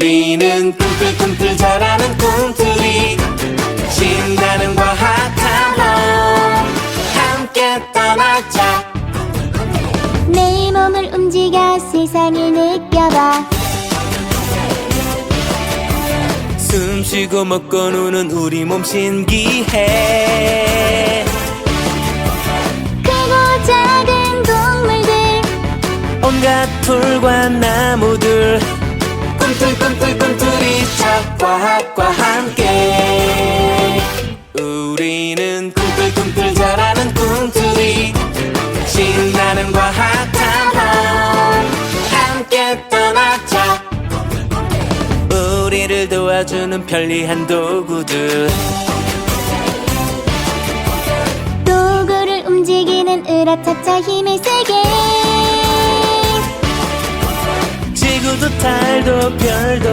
우리는 꿈틀꿈틀 자라는 꿈틀이 신나는 과학 탐험 함께 떠나자. 내 몸을 움직여 세상을 느껴봐. 숨쉬고 먹고 노는 우리 몸 신기해. 크고 작은 동물들, 온갖 풀과 나무들 꿈틀꿈틀꿈틀이쳐 과학과 함께. 우리는 꿈틀꿈틀 자라는 꿈틀이 신나는 과학 탐험 함께 떠나자. 우리를 도와주는 편리한 도구들, 도구를 움직이는 으라차차 힘의 세계. 지구도 달도 별도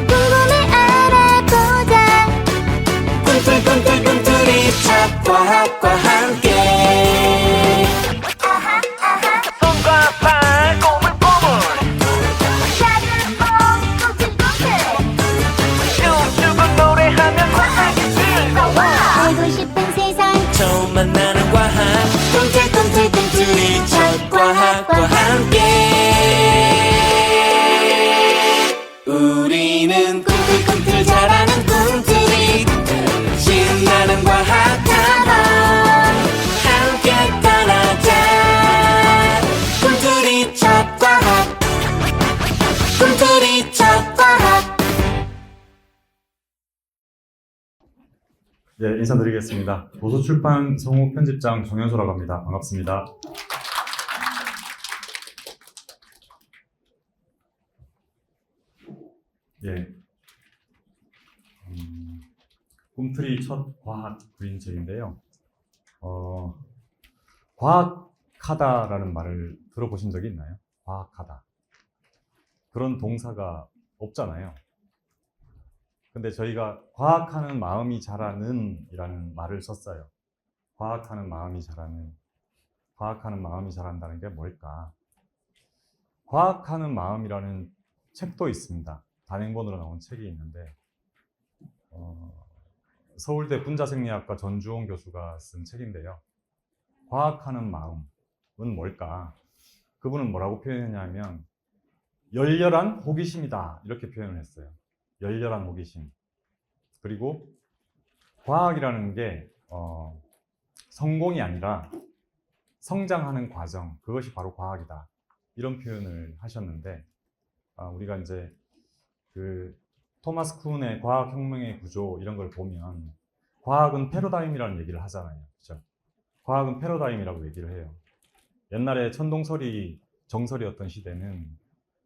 궁금해 알아보자. 꿈틀꿈틀꿈틀이쳐 과학과 함께. 손과 발 꼬물꼬물 작은 몸 꿈틀꿈틀, 춤추고 노래하면 과학이 즐거워. 알고 싶은 세상 처음 만나는 과학 꿈틀꿈틀꿈틀이쳐 과학과 함께. 우리는 꿈틀꿈틀 자라는 꿈틀이 신나는 과학 탐험 함께 떠나자. 꿈틀이쳐 과학 꿈틀이쳐 과학. 네, 인사드리겠습니다. 도서출판 성우 편집장 정현소라고 합니다. 반갑습니다. 예, 꿈틀이 첫 과학 그림책인데요. 과학하다라는 말을 들어보신 적이 있나요? 과학하다. 그런 동사가 없잖아요. 근데 저희가 과학하는 마음이 자라는 이라는 말을 썼어요. 과학하는 마음이 자라는, 과학하는 마음이 자란다는 게 뭘까? 과학하는 마음이라는 책도 있습니다. 단행본으로 나온 책이 있는데 서울대 분자생리학과 전주홍 교수가 쓴 책인데요. 과학하는 마음은 뭘까? 그분은 뭐라고 표현했냐면 열렬한 호기심이다 이렇게 표현을 했어요. 열렬한 호기심. 그리고 과학이라는 게 성공이 아니라 성장하는 과정, 그것이 바로 과학이다 이런 표현을 하셨는데, 우리가 이제 그 토마스 쿤의 과학혁명의 구조 이런 걸 보면 과학은 패러다임이라는 얘기를 하잖아요. 그렇죠? 과학은 패러다임이라고 얘기를 해요. 옛날에 천동설이 정설이었던 시대는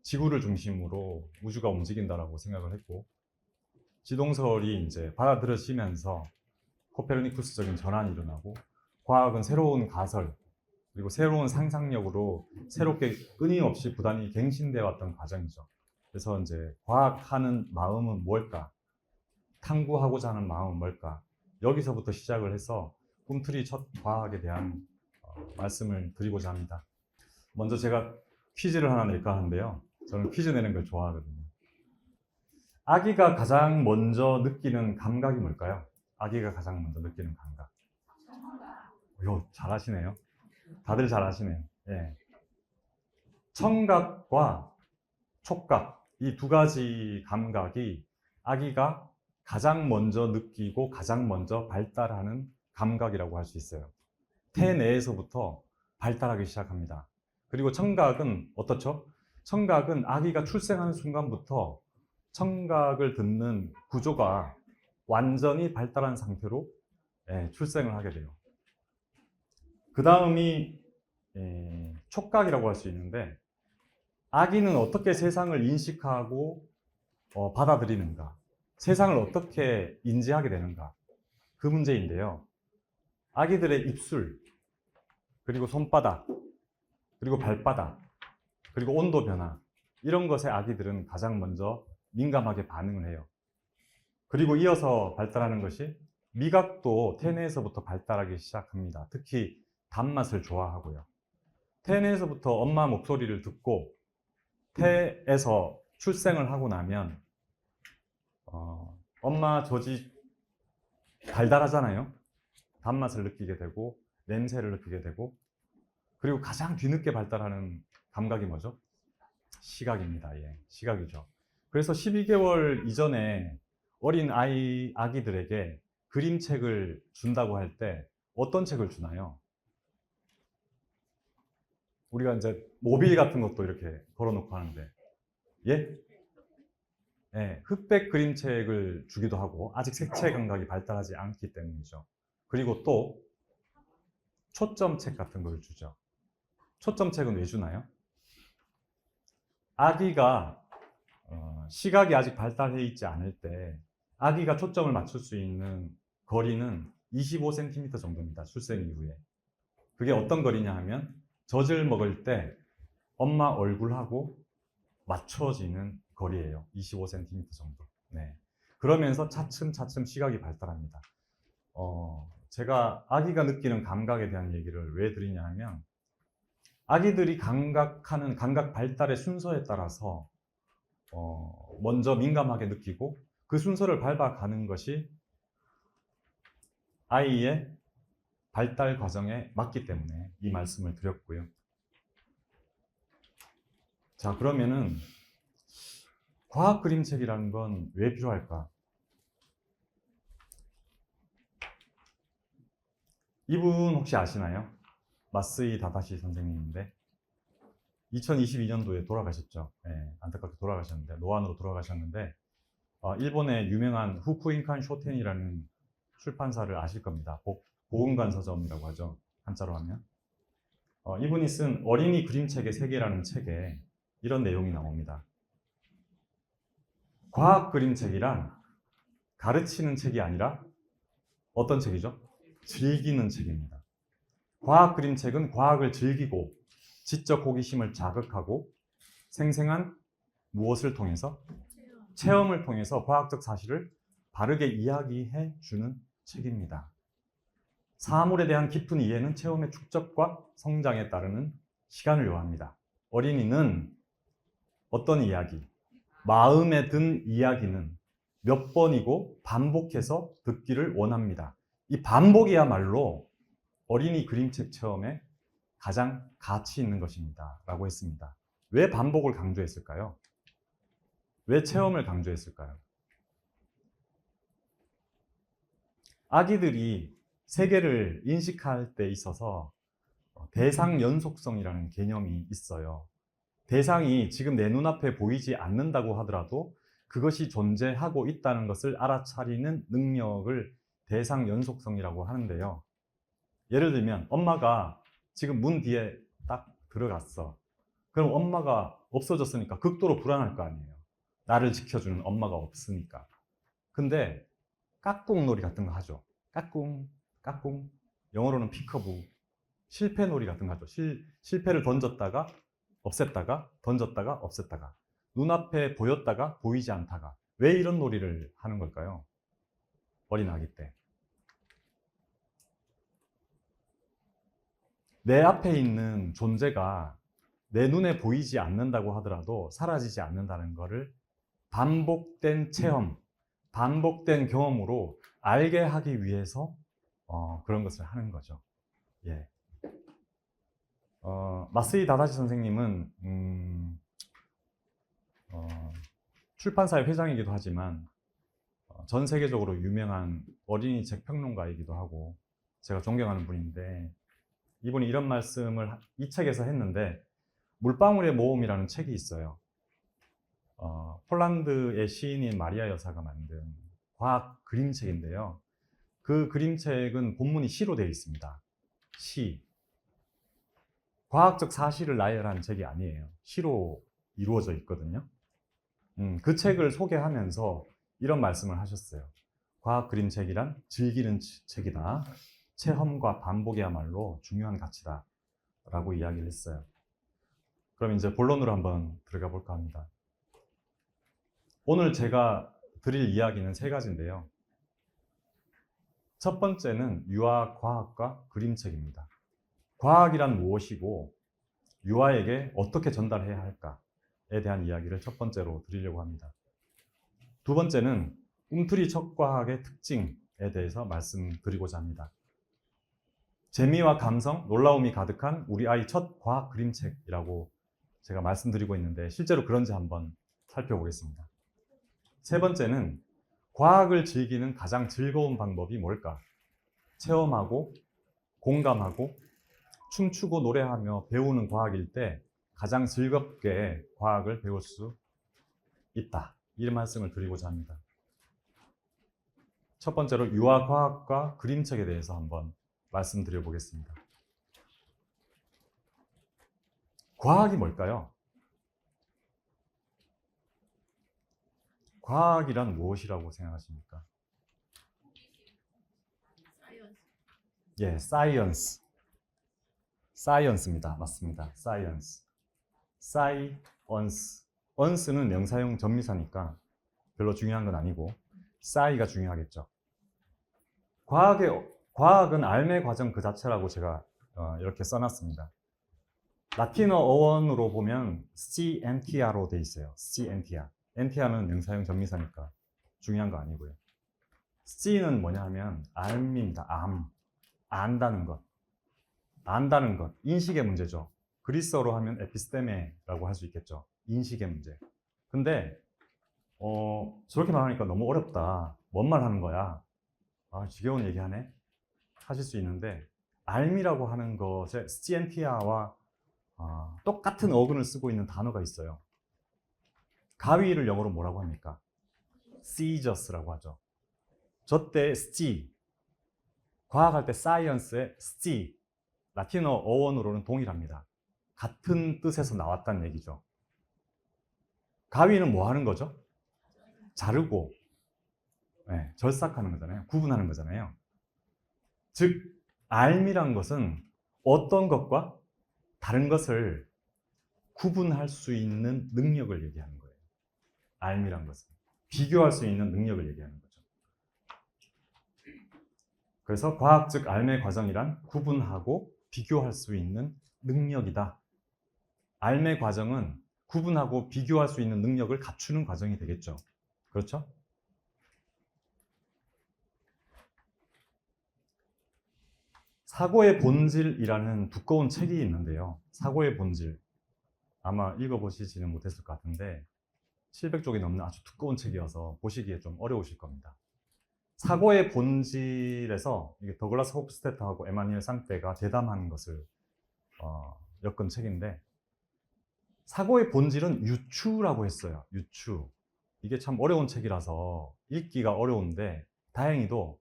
지구를 중심으로 우주가 움직인다라고 생각을 했고, 지동설이 이제 받아들여지면서 코페르니쿠스적인 전환이 일어나고, 과학은 새로운 가설 그리고 새로운 상상력으로 새롭게 끊임없이 부단히 갱신되어 왔던 과정이죠. 그래서 이제 과학하는 마음은 뭘까? 탐구하고자 하는 마음은 뭘까? 여기서부터 시작을 해서 꿈틀이 첫 과학에 대한 말씀을 드리고자 합니다. 먼저 제가 퀴즈를 하나 낼까 하는데요. 저는 퀴즈 내는 걸 좋아하거든요. 아기가 가장 먼저 느끼는 감각이 뭘까요? 아기가 가장 먼저 느끼는 감각. 이거 잘하시네요. 다들 잘하시네요. 예. 청각과 촉각, 이 두 가지 감각이 아기가 가장 먼저 느끼고 가장 먼저 발달하는 감각이라고 할 수 있어요. 태 내에서부터 발달하기 시작합니다. 그리고 청각은 어떻죠? 청각은 아기가 출생하는 순간부터 청각을 듣는 구조가 완전히 발달한 상태로 출생을 하게 돼요. 그 다음이 촉각이라고 할 수 있는데, 아기는 어떻게 세상을 인식하고 받아들이는가, 세상을 어떻게 인지하게 되는가, 그 문제인데요. 아기들의 입술, 그리고 손바닥, 그리고 발바닥, 그리고 온도 변화, 이런 것에 아기들은 가장 먼저 민감하게 반응을 해요. 그리고 이어서 발달하는 것이 미각도 태내에서부터 발달하기 시작합니다. 특히 단맛을 좋아하고요. 태내에서부터 엄마 목소리를 듣고 태에서 출생을 하고 나면 엄마 젖이 달달하잖아요. 단맛을 느끼게 되고 냄새를 느끼게 되고, 그리고 가장 뒤늦게 발달하는 감각이 뭐죠? 시각입니다. 예, 시각이죠. 그래서 12개월 이전에 어린 아기들에게 그림책을 준다고 할 때 어떤 책을 주나요? 우리가 이제 모빌 같은 것도 이렇게 걸어놓고 하는데, 예? 네, 흑백 그림책을 주기도 하고, 아직 색채 감각이 발달하지 않기 때문이죠. 그리고 또 초점책 같은 걸 주죠. 초점책은 왜 주나요? 아기가 시각이 아직 발달해 있지 않을 때 아기가 초점을 맞출 수 있는 거리는 25cm 정도입니다. 출생 이후에. 그게 어떤 거리냐 하면 젖을 먹을 때 엄마 얼굴하고 맞춰지는 거리예요. 25cm 정도. 네. 그러면서 차츰차츰 시각이 발달합니다. 제가 아기가 느끼는 감각에 대한 얘기를 왜 드리냐 하면, 아기들이 감각하는 감각 발달의 순서에 따라서 먼저 민감하게 느끼고 그 순서를 밟아가는 것이 아이의 발달 과정에 맞기 때문에 이 말씀을 드렸고요. 자, 그러면은 과학 그림책이라는 건 왜 필요할까? 이분 혹시 아시나요? 마쓰이 다다시 선생님인데 2022년도에 돌아가셨죠. 네, 안타깝게 돌아가셨는데, 노안으로 돌아가셨는데, 일본의 유명한 후쿠인칸 쇼텐이라는 출판사를 아실 겁니다. 보은관 서점이라고 하죠, 한자로 하면. 이분이 쓴 어린이 그림책의 세계라는 책에 이런 내용이 나옵니다. 과학 그림책이란 가르치는 책이 아니라 어떤 책이죠? 즐기는 책입니다. 과학 그림책은 과학을 즐기고 지적 호기심을 자극하고 생생한 무엇을 통해서? 체험을 통해서 과학적 사실을 바르게 이야기해 주는 책입니다. 사물에 대한 깊은 이해는 체험의 축적과 성장에 따르는 시간을 요합니다. 어린이는 어떤 이야기, 마음에 든 이야기는 몇 번이고 반복해서 듣기를 원합니다. 이 반복이야말로 어린이 그림책 체험에 가장 가치 있는 것입니다 라고 했습니다. 왜 반복을 강조했을까요? 왜 체험을 강조했을까요? 아기들이 세계를 인식할 때 있어서 대상 연속성이라는 개념이 있어요. 대상이 지금 내 눈앞에 보이지 않는다고 하더라도 그것이 존재하고 있다는 것을 알아차리는 능력을 대상 연속성이라고 하는데요. 예를 들면 엄마가 지금 문 뒤에 딱 들어갔어. 그럼 엄마가 없어졌으니까 극도로 불안할 거 아니에요. 나를 지켜주는 엄마가 없으니까. 근데 까꿍놀이 같은 거 하죠. 까꿍, 까꿍. 영어로는 피커부. 실패놀이 같은 거 하죠. 실패를 던졌다가 없앴다가 던졌다가 없앴다가, 눈앞에 보였다가 보이지 않다가. 왜 이런 놀이를 하는 걸까요? 어린 아기 때. 내 앞에 있는 존재가 내 눈에 보이지 않는다고 하더라도 사라지지 않는다는 것을 반복된 체험, 반복된 경험으로 알게 하기 위해서 그런 것을 하는 거죠. 예. 마쓰이 다다시 선생님은 출판사의 회장이기도 하지만 전 세계적으로 유명한 어린이 책 평론가이기도 하고 제가 존경하는 분인데, 이분이 이런 말씀을 이 책에서 했는데, 물방울의 모험이라는 책이 있어요. 폴란드의 시인인 마리아 여사가 만든 과학 그림책인데요. 그 그림책은 본문이 시로 되어 있습니다. 시. 과학적 사실을 나열한 책이 아니에요. 시로 이루어져 있거든요. 그 책을 소개하면서 이런 말씀을 하셨어요. 과학 그림책이란 즐기는 책이다. 체험과 반복이야말로 중요한 가치다 라고 이야기를 했어요. 그럼 이제 본론으로 한번 들어가 볼까 합니다. 오늘 제가 드릴 이야기는 세 가지인데요. 첫 번째는 유아 과학과 그림책입니다. 과학이란 무엇이고 유아에게 어떻게 전달해야 할까에 대한 이야기를 첫 번째로 드리려고 합니다. 두 번째는 꿈틀이 척과학의 특징에 대해서 말씀드리고자 합니다. 재미와 감성, 놀라움이 가득한 우리 아이 첫 과학 그림책이라고 제가 말씀드리고 있는데 실제로 그런지 한번 살펴보겠습니다. 세 번째는 과학을 즐기는 가장 즐거운 방법이 뭘까? 체험하고 공감하고 춤추고 노래하며 배우는 과학일 때 가장 즐겁게 과학을 배울 수 있다. 이런 말씀을 드리고자 합니다. 첫 번째로 유아과학과 그림책에 대해서 한번 말씀드려 보겠습니다. 과학이 뭘까요? 과학이란 무엇이라고 생각하십니까? 예, 사이언스. 사이언스입니다. 맞습니다. 사이언스. 사이언스. 언스는 명사용 전미사니까 별로 중요한 건 아니고 사이가 중요하겠죠. 과학은 알매 과정 그 자체라고 제가 이렇게 써놨습니다. 라틴어 어원으로 보면 scientia로 돼 있어요. scientia. 엔티아는 명사용 전미사니까 중요한 거 아니고요. sci는 뭐냐 하면 암입니다. 암. 안다는 것. 안다는 것. 인식의 문제죠. 그리스어로 하면 에피스테메라고 할 수 있겠죠. 인식의 문제. 근데 저렇게 말하니까 너무 어렵다. 뭔 말 하는 거야? 아, 지겨운 얘기하네. 하실 수 있는데 알미라고 하는 것에 scientia와 똑같은 어근을 쓰고 있는 단어가 있어요. 가위를 영어로 뭐라고 합니까? science라고 하죠. 저때 sci, 과학할 때 science의 sci, 라틴어 어원으로는 동일합니다. 같은 뜻에서 나왔다는 얘기죠. 가위는 뭐 하는 거죠? 자르고, 네, 절삭하는 거잖아요. 구분하는 거잖아요. 즉, 알미란 것은 어떤 것과 다른 것을 구분할 수 있는 능력을 얘기하는 거예요. 알미란 것은 비교할 수 있는 능력을 얘기하는 거죠. 그래서 과학적 알매 과정이란 구분하고 비교할 수 있는 능력이다. 알매 과정은 구분하고 비교할 수 있는 능력을 갖추는 과정이 되겠죠. 그렇죠? 사고의 본질이라는 두꺼운 책이 있는데요. 사고의 본질. 아마 읽어보시지는 못했을 것 같은데 700쪽이 넘는 아주 두꺼운 책이어서 보시기에 좀 어려우실 겁니다. 사고의 본질에서 이게 더글라스 호프스테터하고 에마니엘 상떼가 대담한 것을 엮은 책인데 사고의 본질은 유추라고 했어요. 유추. 이게 참 어려운 책이라서 읽기가 어려운데 다행히도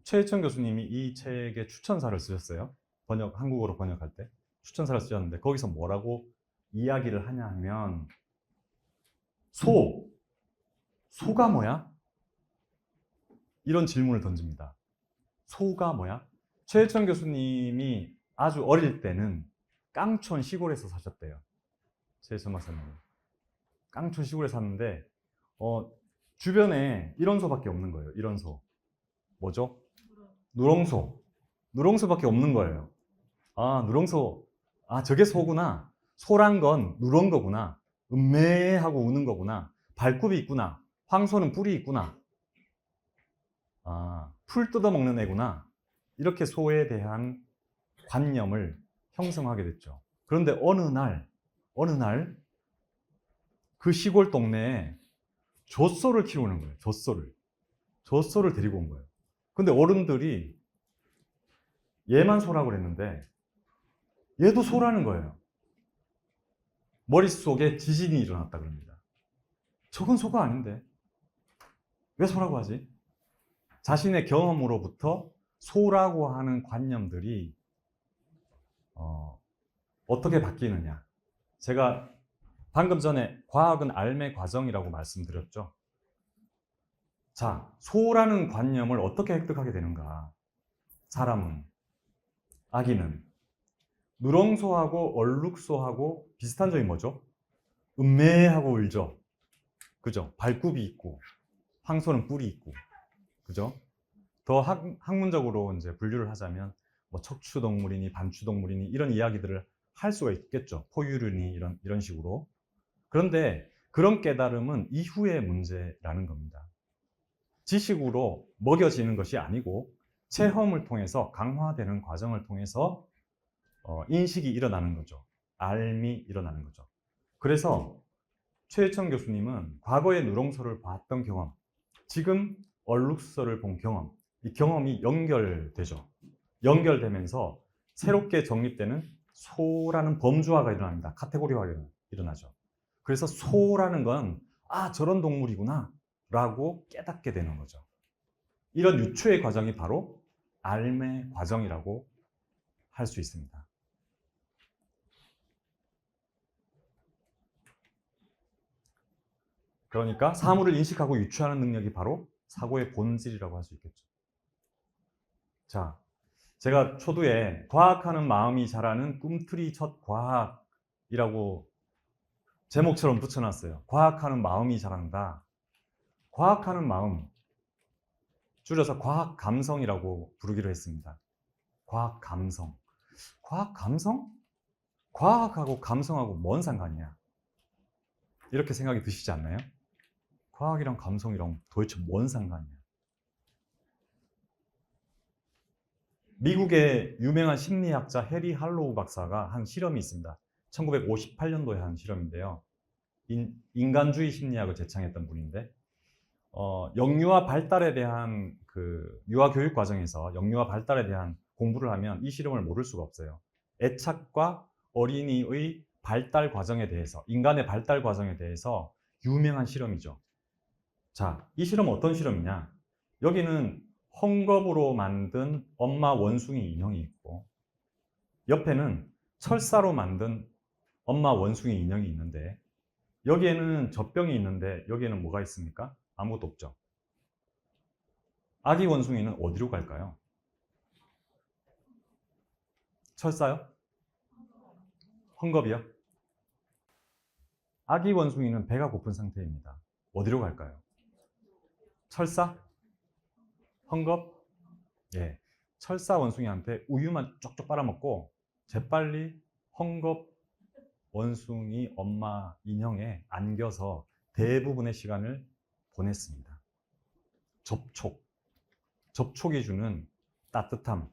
최혜천 교수님이 이 책의 추천사를 쓰셨어요. 한국어로 번역할 때 추천사를 쓰셨는데 거기서 뭐라고 이야기를 하냐 하면 소가 뭐야? 이런 질문을 던집니다. 소가 뭐야? 최혜천 교수님이 아주 어릴 때는 깡촌 시골에서 사셨대요. 최혜천 박사님이. 깡촌 시골에 샀는데 주변에 이런 소밖에 없는 거예요. 이런 소. 뭐죠? 누렁소. 누렁소밖에 없는 거예요. 아, 누렁소. 아, 저게 소구나. 소란 건 누런 거구나. 음매하고 우는 거구나. 발굽이 있구나. 황소는 뿔이 있구나. 아, 풀 뜯어먹는 애구나. 이렇게 소에 대한 관념을 형성하게 됐죠. 그런데 어느 날 그 시골 동네에 젖소를 키우는 거예요. 젖소를 데리고 온 거예요. 근데 어른들이 얘만 소라고 그랬는데 얘도 소라는 거예요. 머릿속에 지진이 일어났다 그럽니다. 저건 소가 아닌데 왜 소라고 하지? 자신의 경험으로부터 소라고 하는 관념들이 어떻게 바뀌느냐. 제가 방금 전에 과학은 알매 과정이라고 말씀드렸죠. 자, 소라는 관념을 어떻게 획득하게 되는가? 사람은, 아기는 누렁소하고 얼룩소하고 비슷한 점이 뭐죠? 음매하고 울죠. 그죠? 발굽이 있고 황소는 뿔이 있고, 그죠? 더 학문적으로 이제 분류를 하자면 뭐 척추동물이니 반추동물이니 이런 이야기들을 할 수가 있겠죠. 포유류니 이런 식으로. 그런데 그런 깨달음은 이후의 문제라는 겁니다. 지식으로 먹여지는 것이 아니고 체험을 통해서 강화되는 과정을 통해서 인식이 일어나는 거죠. 알미 일어나는 거죠. 그래서 최혜청 교수님은 과거의 누렁소를 봤던 경험, 지금 얼룩소를 본 경험, 이 경험이 연결되죠. 연결되면서 새롭게 정립되는 소라는 범주화가 일어납니다. 카테고리화가 일어나죠. 그래서 소라는 건 저런 동물이구나 라고 깨닫게 되는 거죠. 이런 유추의 과정이 바로 알매 과정이라고 할 수 있습니다. 그러니까 사물을 인식하고 유추하는 능력이 바로 사고의 본질이라고 할 수 있겠죠. 자, 제가 초두에 과학하는 마음이 자라는 꿈틀이 첫 과학이라고 제목처럼 붙여놨어요. 과학하는 마음이 자란다. 과학하는 마음, 줄여서 과학 감성이라고 부르기로 했습니다. 과학 감성. 과학 감성? 과학하고 감성하고 뭔 상관이야? 이렇게 생각이 드시지 않나요? 과학이랑 감성이랑 도대체 뭔 상관이야? 미국의 유명한 심리학자 해리 할로우 박사가 한 실험이 있습니다. 1958년도에 한 실험인데요. 인간주의 심리학을 제창했던 분인데 영유아 발달에 대한 유아 교육 과정에서 영유아 발달에 대한 공부를 하면 이 실험을 모를 수가 없어요. 애착과 어린이의 발달 과정에 대해서, 인간의 발달 과정에 대해서 유명한 실험이죠. 자, 이 실험은 어떤 실험이냐? 여기는 헝겊으로 만든 엄마 원숭이 인형이 있고 옆에는 철사로 만든 엄마 원숭이 인형이 있는데 여기에는 젖병이 있는데 여기에는 뭐가 있습니까? 아무것도 없죠. 아기 원숭이는 어디로 갈까요? 철사요? 헝겊이요? 아기 원숭이는 배가 고픈 상태입니다. 어디로 갈까요? 철사? 헝겊? 예. 철사 원숭이한테 우유만 쪽쪽 빨아먹고 재빨리 헝겊 원숭이 엄마 인형에 안겨서 대부분의 시간을 보냈습니다. 접촉이 주는 따뜻함,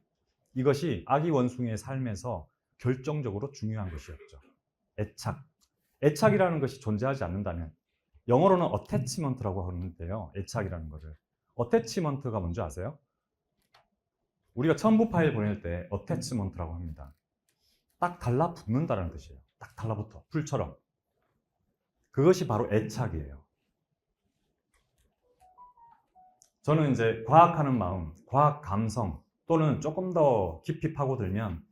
이것이 아기 원숭이의 삶에서 결정적으로 중요한 것이었죠. 애착이라는 것이 존재하지 않는다면, 영어로는 attachment라고 하는데요. 애착이라는 것을. attachment가 뭔지 아세요? 우리가 첨부 파일 보낼 때 attachment라고 합니다. 딱 달라붙는다는 뜻이에요. 딱 달라붙어, 풀처럼. 그것이 바로 애착이에요. 저는 이제 과학하는 마음, 과학 감성, 또는 조금 더 깊이 파고들면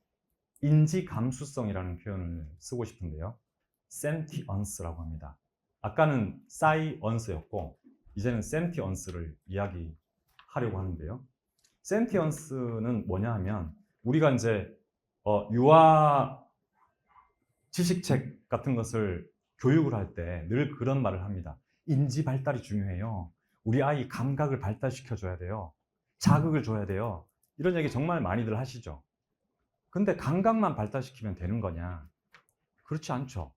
인지 감수성이라는 표현을 쓰고 싶은데요. sentience라고 합니다. 아까는 science였고 이제는 sentience를 이야기하려고 하는데요. sentience는 뭐냐 하면 우리가 이제 유아 지식책 같은 것을 교육을 할 때 늘 그런 말을 합니다. 인지 발달이 중요해요. 우리 아이 감각을 발달시켜줘야 돼요. 자극을 줘야 돼요. 이런 얘기 정말 많이들 하시죠. 근데 감각만 발달시키면 되는 거냐? 그렇지 않죠.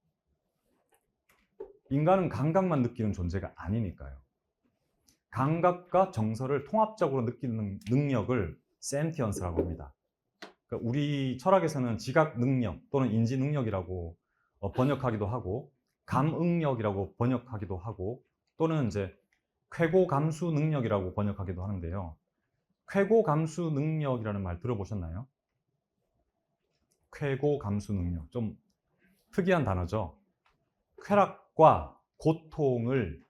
인간은 감각만 느끼는 존재가 아니니까요. 감각과 정서를 통합적으로 느끼는 능력을 센티언스라고 합니다. 그러니까 우리 철학에서는 지각 능력 또는 인지 능력이라고 번역하기도 하고 감응력이라고 번역하기도 하고 또는 이제 쾌고 감수 능력이라고 번역하기도 하는데요. 쾌고 감수 능력이라는 말 들어보셨나요? 쾌고 감수 능력. 좀 특이한 단어죠. 쾌락과 고통을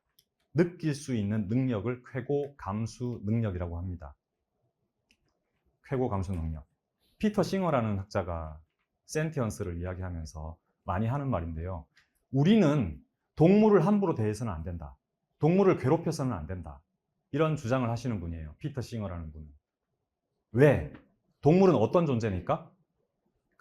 느낄 수 있는 능력을 쾌고 감수 능력이라고 합니다. 쾌고 감수 능력. 피터 싱어라는 학자가 센티언스를 이야기하면서 많이 하는 말인데요. 우리는 동물을 함부로 대해서는 안 된다. 동물을 괴롭혀서는 안 된다. 이런 주장을 하시는 분이에요. 피터 싱어라는 분은. 왜? 동물은 어떤 존재니까?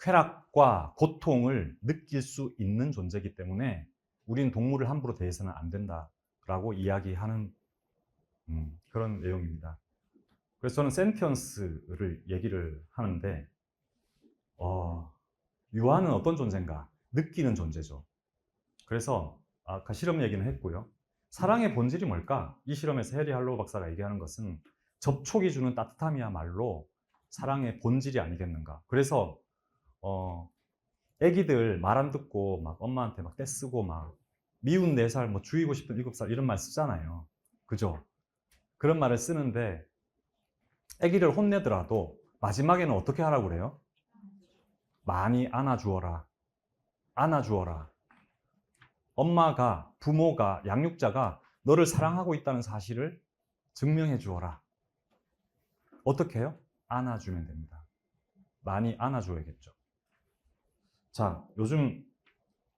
쾌락과 고통을 느낄 수 있는 존재이기 때문에 우리는 동물을 함부로 대해서는 안 된다라고 이야기하는 그런 내용입니다. 그래서 저는 센티언스를 얘기를 하는데 유아는 어떤 존재인가? 느끼는 존재죠. 그래서 아까 실험 얘기는 했고요. 사랑의 본질이 뭘까? 이 실험에서 해리 할로우 박사가 얘기하는 것은 접촉이 주는 따뜻함이야말로 사랑의 본질이 아니겠는가. 그래서 애기들 말 안 듣고 막 엄마한테 막 떼쓰고 막 미운 4살, 뭐 죽이고 싶은 7살 이런 말 쓰잖아요. 그죠? 그런 말을 쓰는데 애기를 혼내더라도 마지막에는 어떻게 하라고 그래요? 많이 안아주어라. 안아주어라. 엄마가, 부모가, 양육자가 너를 사랑하고 있다는 사실을 증명해 주어라. 어떻게 해요? 안아주면 됩니다. 많이 안아줘야겠죠. 자, 요즘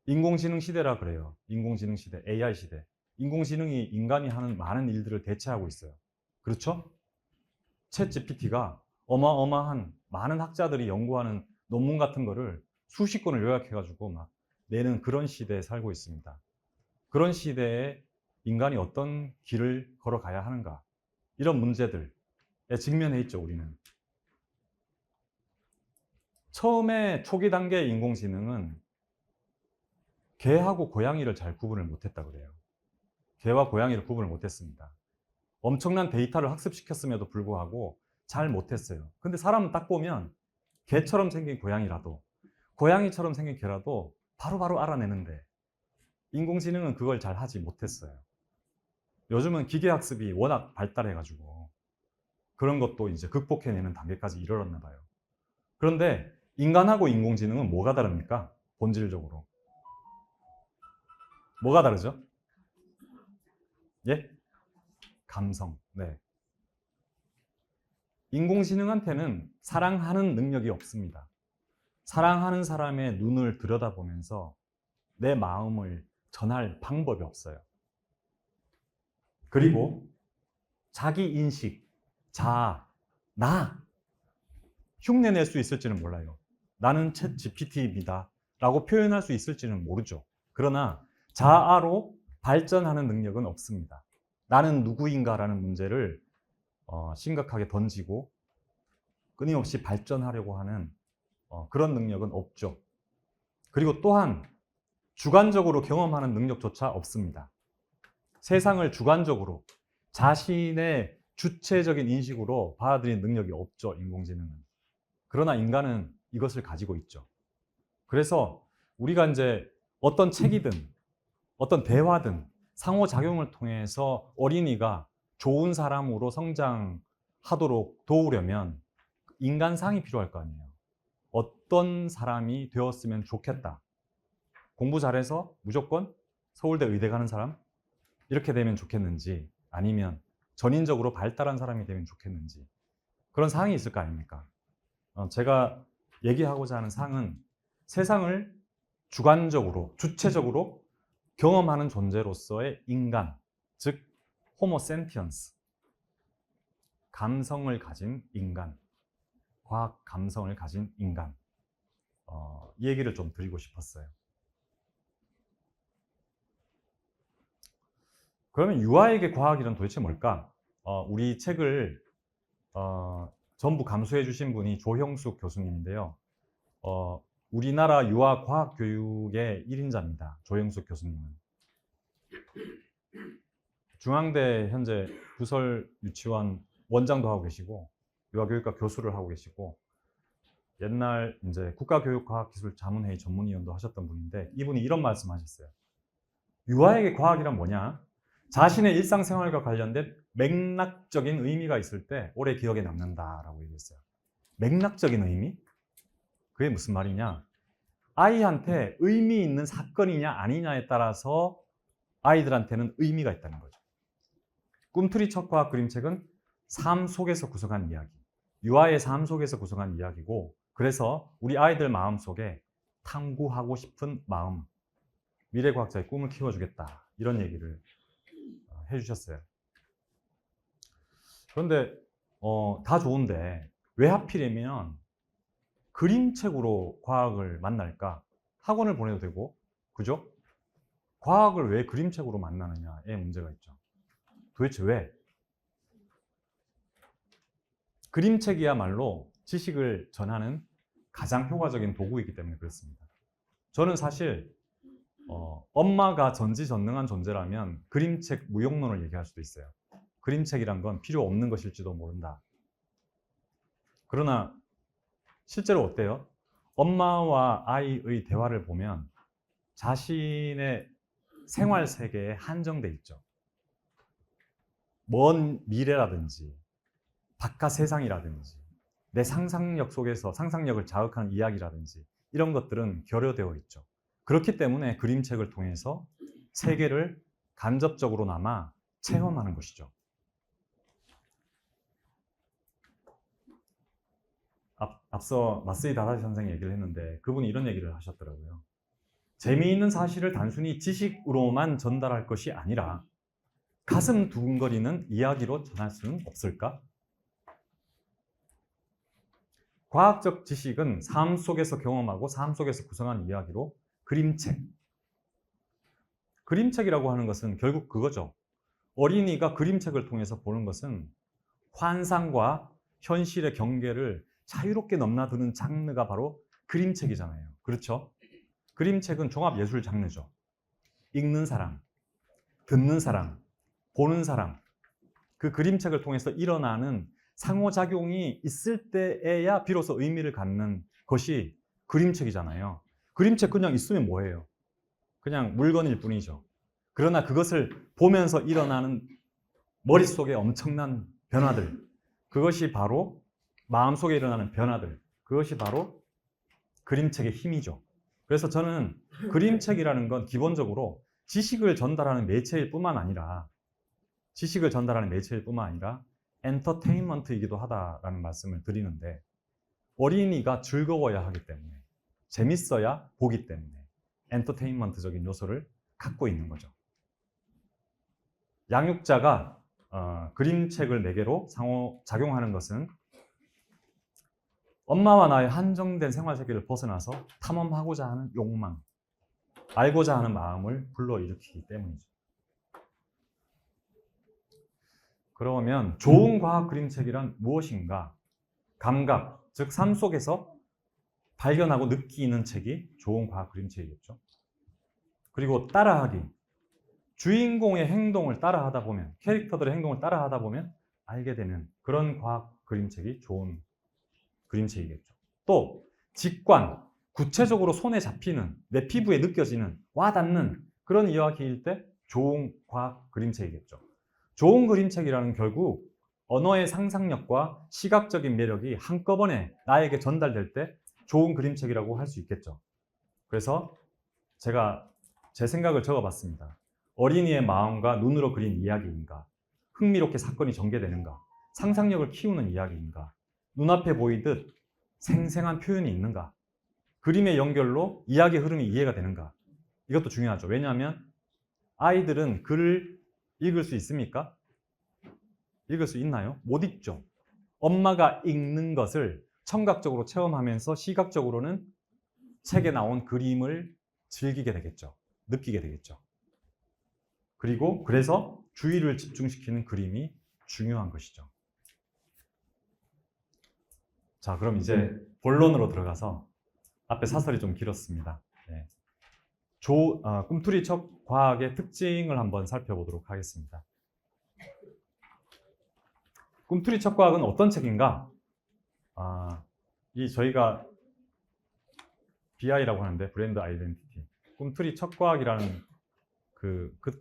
인공지능 시대라 그래요. 인공지능 시대, AI 시대. 인공지능이 인간이 하는 많은 일들을 대체하고 있어요. 그렇죠? 챗 GPT가 어마어마한 많은 학자들이 연구하는 논문 같은 거를 수십 권을 요약해가지고 막 내는 그런 시대에 살고 있습니다. 그런 시대에 인간이 어떤 길을 걸어가야 하는가? 이런 문제들에 직면해 있죠, 우리는. 처음에 초기 단계의 인공지능은 개하고 고양이를 잘 구분을 못했다 그래요. 개와 고양이를 구분을 못했습니다. 엄청난 데이터를 학습시켰음에도 불구하고 잘 못했어요. 근데 사람은 딱 보면 개처럼 생긴 고양이라도 고양이처럼 생긴 개라도 바로바로 알아내는데 인공지능은 그걸 잘 하지 못했어요. 요즘은 기계학습이 워낙 발달해가지고 그런 것도 이제 극복해내는 단계까지 이르렀나 봐요. 그런데 인간하고 인공지능은 뭐가 다릅니까? 본질적으로. 뭐가 다르죠? 예? 감성. 네. 인공지능한테는 사랑하는 능력이 없습니다. 사랑하는 사람의 눈을 들여다보면서 내 마음을 전할 방법이 없어요. 그리고 자기 인식, 자아, 나 흉내낼 수 있을지는 몰라요. 나는 챗 GPT입니다 라고 표현할 수 있을지는 모르죠. 그러나 자아로 발전하는 능력은 없습니다. 나는 누구인가라는 문제를 심각하게 던지고 끊임없이 발전하려고 하는 그런 능력은 없죠. 그리고 또한 주관적으로 경험하는 능력조차 없습니다. 세상을 주관적으로 자신의 주체적인 인식으로 받아들이는 능력이 없죠, 인공지능은. 그러나 인간은 이것을 가지고 있죠. 그래서 우리가 이제 어떤 책이든 어떤 대화든 상호작용을 통해서 어린이가 좋은 사람으로 성장하도록 도우려면 인간상이 필요할 거 아니에요. 어떤 사람이 되었으면 좋겠다. 공부 잘해서 무조건 서울대 의대 가는 사람? 이렇게 되면 좋겠는지, 아니면 전인적으로 발달한 사람이 되면 좋겠는지, 그런 상이 있을 거 아닙니까? 제가 얘기하고자 하는 상은 세상을 주관적으로, 주체적으로 경험하는 존재로서의 인간, 즉 호모 센티언스, 감성을 가진 인간, 과학 감성을 가진 인간, 이 얘기를 좀 드리고 싶었어요. 그러면 유아에게 과학이란 도대체 뭘까? 우리 책을 전부 감수해 주신 분이 조형숙 교수님인데요. 우리나라 유아 과학 교육의 1인자입니다. 조형숙 교수님은. 중앙대 현재 부설 유치원 원장도 하고 계시고 유아교육과 교수를 하고 계시고 옛날 이제 국가교육과학기술자문회의 전문위원도 하셨던 분인데 이분이 이런 말씀하셨어요. 유아에게 과학이란 뭐냐? 자신의 일상생활과 관련된 맥락적인 의미가 있을 때 오래 기억에 남는다라고 얘기했어요. 맥락적인 의미? 그게 무슨 말이냐? 아이한테 의미 있는 사건이냐 아니냐에 따라서 아이들한테는 의미가 있다는 거죠. 꿈틀이 척과학 그림책은 삶 속에서 구성한 이야기, 유아의 삶 속에서 구성한 이야기고, 그래서 우리 아이들 마음 속에 탐구하고 싶은 마음, 미래과학자의 꿈을 키워주겠다, 이런 얘기를 해주셨어요. 그런데 다 좋은데 왜 하필이면 그림책으로 과학을 만날까? 학원을 보내도 되고, 그죠? 과학을 왜 그림책으로 만나느냐에 문제가 있죠. 도대체 왜? 그림책이야말로 지식을 전하는 가장 효과적인 도구이기 때문에 그렇습니다. 저는 사실 엄마가 전지전능한 존재라면 그림책 무용론을 얘기할 수도 있어요. 그림책이란 건 필요 없는 것일지도 모른다. 그러나 실제로 어때요? 엄마와 아이의 대화를 보면 자신의 생활 세계에 한정돼 있죠. 먼 미래라든지 바깥 세상이라든지 내 상상력 속에서 상상력을 자극하는 이야기라든지 이런 것들은 결여되어 있죠. 그렇기 때문에 그림책을 통해서 세계를 간접적으로나마 체험하는 것이죠. 앞서 마쓰이 다다시 선생이 얘기를 했는데 그분이 이런 얘기를 하셨더라고요. 재미있는 사실을 단순히 지식으로만 전달할 것이 아니라 가슴 두근거리는 이야기로 전할 수는 없을까? 과학적 지식은 삶 속에서 경험하고 삶 속에서 구성한 이야기로 그림책이라고 하는 것은 결국 그거죠. 어린이가 그림책을 통해서 보는 것은 환상과 현실의 경계를 자유롭게 넘나드는 장르가 바로 그림책이잖아요. 그렇죠? 그림책은 종합예술 장르죠. 읽는 사람, 듣는 사람, 보는 사람, 그 그림책을 통해서 일어나는 상호작용이 있을 때에야 비로소 의미를 갖는 것이 그림책이잖아요. 그림책 그냥 있으면 뭐예요? 그냥 물건일 뿐이죠. 그러나 그것을 보면서 일어나는 머릿속에 엄청난 변화들, 그것이 바로 마음속에 일어나는 변화들, 그것이 바로 그림책의 힘이죠. 그래서 저는 그림책이라는 건 기본적으로 지식을 전달하는 매체일 뿐만 아니라 엔터테인먼트이기도 하다라는 말씀을 드리는데, 어린이가 즐거워야 하기 때문에, 재밌어야 보기 때문에 엔터테인먼트적인 요소를 갖고 있는 거죠. 양육자가 그림책을 매개로 상호작용하는 것은 엄마와 나의 한정된 생활 세계를 벗어나서 탐험하고자 하는 욕망, 알고자 하는 마음을 불러일으키기 때문이죠. 그러면 좋은 과학 그림책이란 무엇인가? 감각, 즉 삶 속에서 발견하고 느끼는 책이 좋은 과학 그림책이겠죠. 그리고 따라하기, 주인공의 행동을 따라하다 보면, 캐릭터들의 행동을 따라하다 보면 알게 되는 그런 과학 그림책이 좋은 그림책이겠죠. 또 직관, 구체적으로 손에 잡히는, 내 피부에 느껴지는, 와닿는 그런 이야기일 때 좋은 과학 그림책이겠죠. 좋은 그림책이라는 결국 언어의 상상력과 시각적인 매력이 한꺼번에 나에게 전달될 때 좋은 그림책이라고 할 수 있겠죠. 그래서 제가 제 생각을 적어봤습니다. 어린이의 마음과 눈으로 그린 이야기인가? 흥미롭게 사건이 전개되는가? 상상력을 키우는 이야기인가? 눈앞에 보이듯 생생한 표현이 있는가? 그림의 연결로 이야기의 흐름이 이해가 되는가? 이것도 중요하죠. 왜냐하면 아이들은 글을 읽을 수 있습니까? 읽을 수 있나요? 못 읽죠. 엄마가 읽는 것을 청각적으로 체험하면서 시각적으로는 책에 나온 그림을 즐기게 되겠죠. 느끼게 되겠죠. 그리고 그래서 주의를 집중시키는 그림이 중요한 것이죠. 자, 그럼 이제 본론으로 들어가서 앞에 사설이 좀 길었습니다. 네. 꿈틀이 첫 과학의 특징을 한번 살펴보도록 하겠습니다. 꿈틀이 첫 과학은 어떤 책인가? 저희가 BI라고 하는데 브랜드 아이덴티티. 꿈틀이 첫 과학이라는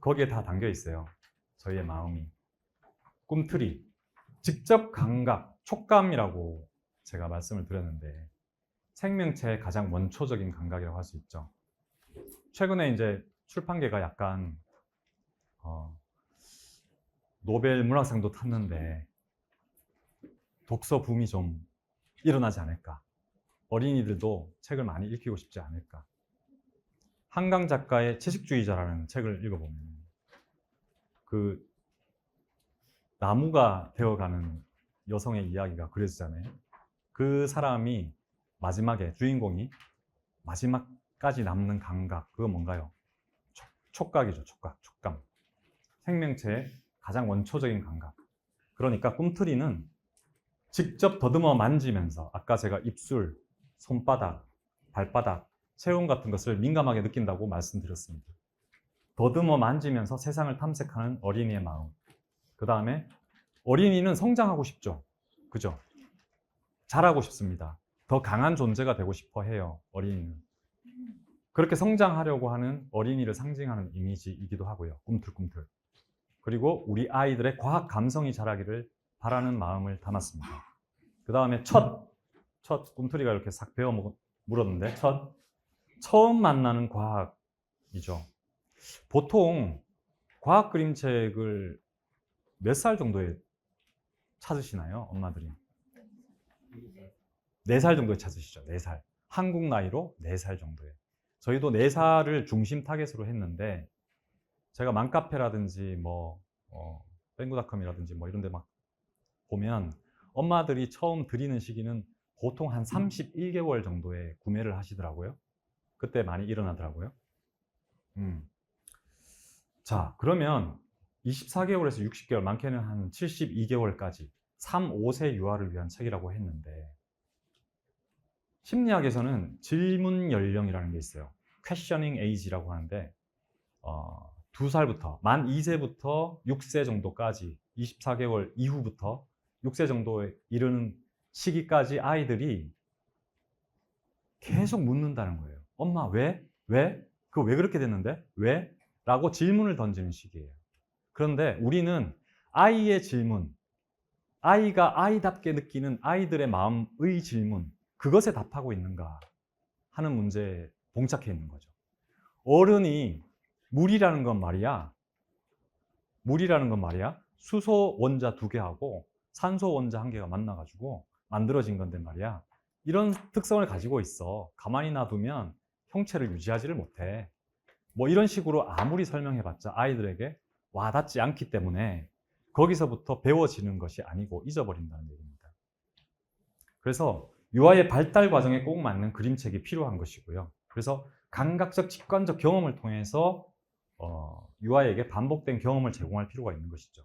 거기에 다 담겨 있어요. 저희의 마음이. 꿈틀이, 직접 감각, 촉감이라고 제가 말씀을 드렸는데 생명체의 가장 원초적인 감각이라고 할 수 있죠. 최근에 이제 출판계가 약간 노벨 문학상도 탔는데 독서 붐이 좀 일어나지 않을까. 어린이들도 책을 많이 읽히고 싶지 않을까. 한강 작가의 채식주의자라는 책을 읽어보면 그 나무가 되어가는 여성의 이야기가 그려지잖아요. 그 사람이 마지막에 주인공이 마지막까지 남는 감각, 그건 뭔가요? 촉각이죠. 촉감. 생명체의 가장 원초적인 감각. 그러니까 꿈틀이는 직접 더듬어 만지면서, 아까 제가 입술, 손바닥, 발바닥, 체온 같은 것을 민감하게 느낀다고 말씀드렸습니다. 더듬어 만지면서 세상을 탐색하는 어린이의 마음. 그 다음에 어린이는 성장하고 싶죠. 그죠? 잘하고 싶습니다. 더 강한 존재가 되고 싶어 해요, 어린이는. 그렇게 성장하려고 하는 어린이를 상징하는 이미지이기도 하고요. 꿈틀꿈틀. 그리고 우리 아이들의 과학 감성이 자라기를 바라는 마음을 담았습니다. 그 다음에 첫 꿈틀이가 이렇게 싹 베어 물었는데 처음 만나는 과학이죠. 보통 과학 그림책을 몇 살 정도에 찾으시나요, 엄마들이? 4살 정도에 찾으시죠. 4살. 한국 나이로 4살 정도에. 저희도 4살을 중심 타겟으로 했는데, 제가 맘카페라든지 뱅구닷컴이라든지 이런 데 막 보면 엄마들이 처음 드리는 시기는 보통 한 31개월 정도에 구매를 하시더라고요. 그때 많이 일어나더라고요. 자, 그러면 24개월에서 60개월, 많게는 한 72개월까지 3, 5세 유아를 위한 책이라고 했는데, 심리학에서는 질문 연령이라는 게 있어요. questioning age라고 하는데 2살부터, 만 2세부터 6세 정도까지, 24개월 이후부터 6세 정도에 이르는 시기까지 아이들이 계속 묻는다는 거예요. 엄마, 왜? 왜? 그거 왜 그렇게 됐는데? 왜? 라고 질문을 던지는 시기예요. 그런데 우리는 아이의 질문, 아이가 아이답게 느끼는 아이들의 마음의 질문, 그것에 답하고 있는가 하는 문제에 봉착해 있는 거죠. 어른이 물이라는 건 말이야, 수소 원자 2개하고 산소 원자 1개가 만나가지고 만들어진 건데 말이야, 이런 특성을 가지고 있어. 가만히 놔두면 형체를 유지하지를 못해. 이런 식으로 아무리 설명해봤자 아이들에게 와닿지 않기 때문에 거기서부터 배워지는 것이 아니고 잊어버린다는 얘기입니다. 그래서 유아의 발달 과정에 꼭 맞는 그림책이 필요한 것이고요. 그래서 감각적, 직관적 경험을 통해서 유아에게 반복된 경험을 제공할 필요가 있는 것이죠.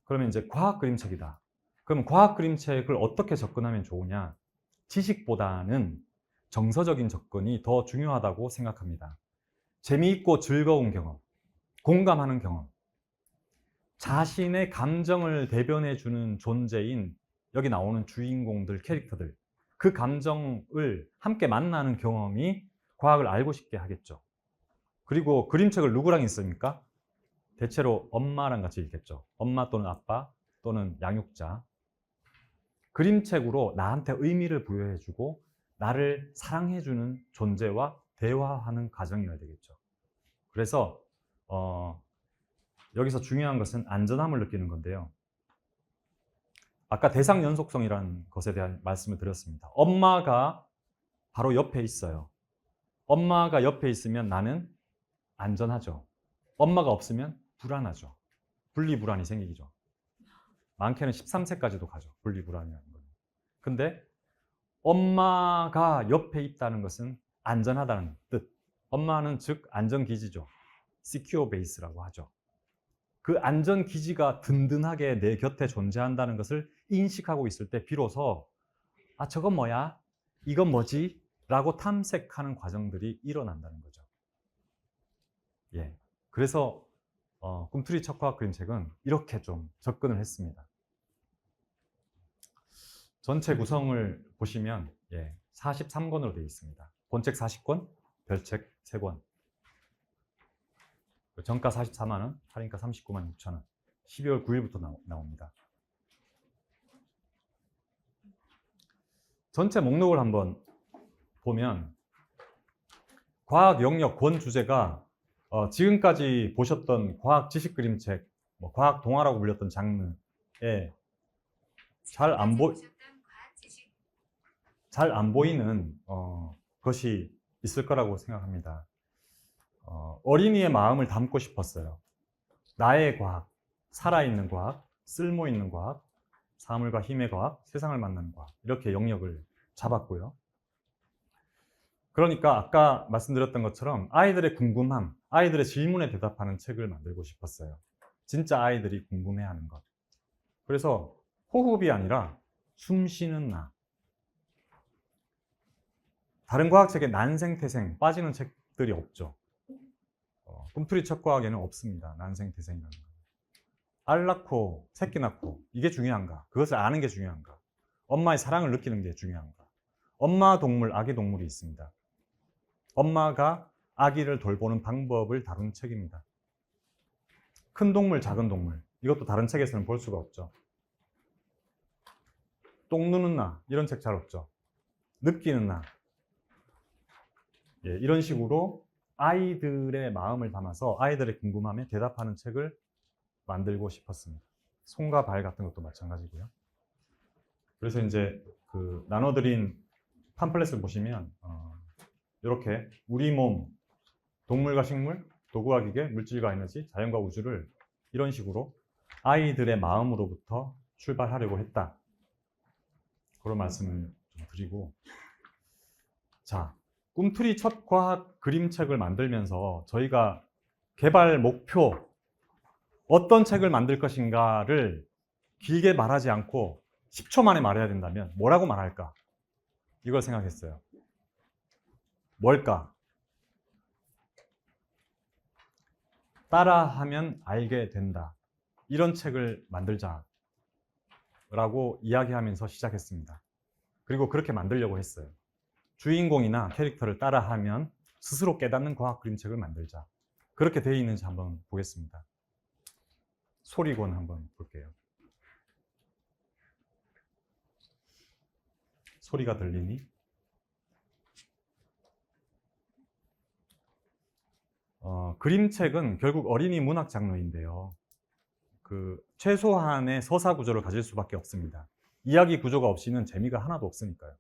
그러면 이제 과학 그림책이다. 그럼 과학 그림책을 어떻게 접근하면 좋으냐? 지식보다는 정서적인 접근이 더 중요하다고 생각합니다. 재미있고 즐거운 경험, 공감하는 경험, 자신의 감정을 대변해주는 존재인 여기 나오는 주인공들, 캐릭터들, 그 감정을 함께 만나는 경험이 과학을 알고 싶게 하겠죠. 그리고 그림책을 누구랑 읽습니까? 대체로 엄마랑 같이 읽겠죠. 엄마 또는 아빠 또는 양육자. 그림책으로 나한테 의미를 부여해주고 나를 사랑해주는 존재와 대화하는 과정이어야 되겠죠. 그래서 여기서 중요한 것은 안전함을 느끼는 건데요. 아까 대상 연속성이라는 것에 대한 말씀을 드렸습니다. 엄마가 바로 옆에 있어요. 엄마가 옆에 있으면 나는 안전하죠. 엄마가 없으면 불안하죠. 분리불안이 생기죠. 많게는 13세까지도 가죠. 분리불안이라는 건. 근데 엄마가 옆에 있다는 것은 안전하다는 뜻. 엄마는 즉 안전기지죠. Secure Base라고 하죠. 그 안전기지가 든든하게 내 곁에 존재한다는 것을 인식하고 있을 때 비로소 저건 뭐야? 이건 뭐지? 라고 탐색하는 과정들이 일어난다는 거죠. 예. 그래서 꿈틀이 척과학 그림책은 이렇게 좀 접근을 했습니다. 전체 구성을 보시면 43권으로 되어 있습니다. 본책 40권, 별책 3권. 정가 44만 원, 할인가 39만 6천 원. 12월 9일부터 나옵니다. 전체 목록을 한번 보면 과학 영역 권 주제가 지금까지 보셨던 과학 지식 그림책, 과학 동화라고 불렸던 장르에 잘 안 보이는 것이 있을 거라고 생각합니다. 어린이의 마음을 담고 싶었어요. 나의 과학, 살아있는 과학, 쓸모있는 과학, 사물과 힘의 과학, 세상을 만나는 과학, 이렇게 영역을 잡았고요. 그러니까 아까 말씀드렸던 것처럼 아이들의 궁금함, 아이들의 질문에 대답하는 책을 만들고 싶었어요. 진짜 아이들이 궁금해하는 것. 그래서 호흡이 아니라 숨 쉬는 나, 다른 과학책에 난생, 태생 빠지는 책들이 없죠. 꿈틀이 첫 과학에는 없습니다. 난생, 태생이라는 거. 알 낳고 새끼 낳고 이게 중요한가? 그것을 아는 게 중요한가? 엄마의 사랑을 느끼는 게 중요한가? 엄마 동물, 아기 동물이 있습니다. 엄마가 아기를 돌보는 방법을 다룬 책입니다. 큰 동물, 작은 동물 이것도 다른 책에서는 볼 수가 없죠. 똥 누는 나 이런 책 잘 없죠. 느끼는 나 이런 식으로 아이들의 마음을 담아서 아이들의 궁금함에 대답하는 책을 만들고 싶었습니다. 손과 발 같은 것도 마찬가지고요. 그래서 이제 그 나눠드린 팜플렛을 보시면 이렇게 우리 몸, 동물과 식물, 도구와 기계, 물질과 에너지, 자연과 우주를 이런 식으로 아이들의 마음으로부터 출발하려고 했다. 그런 말씀을 좀 드리고, 자, 꿈틀이 첫 과학 그림책을 만들면서 저희가 개발 목표, 어떤 책을 만들 것인가를 길게 말하지 않고 10초 만에 말해야 된다면 뭐라고 말할까? 이걸 생각했어요. 뭘까? 따라하면 알게 된다. 이런 책을 만들자 라고 이야기하면서 시작했습니다. 그리고 그렇게 만들려고 했어요. 주인공이나 캐릭터를 따라하면 스스로 깨닫는 과학 그림책을 만들자. 그렇게 되어 있는지 한번 보겠습니다. 소리곤 한번 볼게요. 소리가 들리니? 그림책은 결국 어린이 문학 장르인데요. 최소한의 서사 구조를 가질 수밖에 없습니다. 이야기 구조가 없이는 재미가 하나도 없으니까요.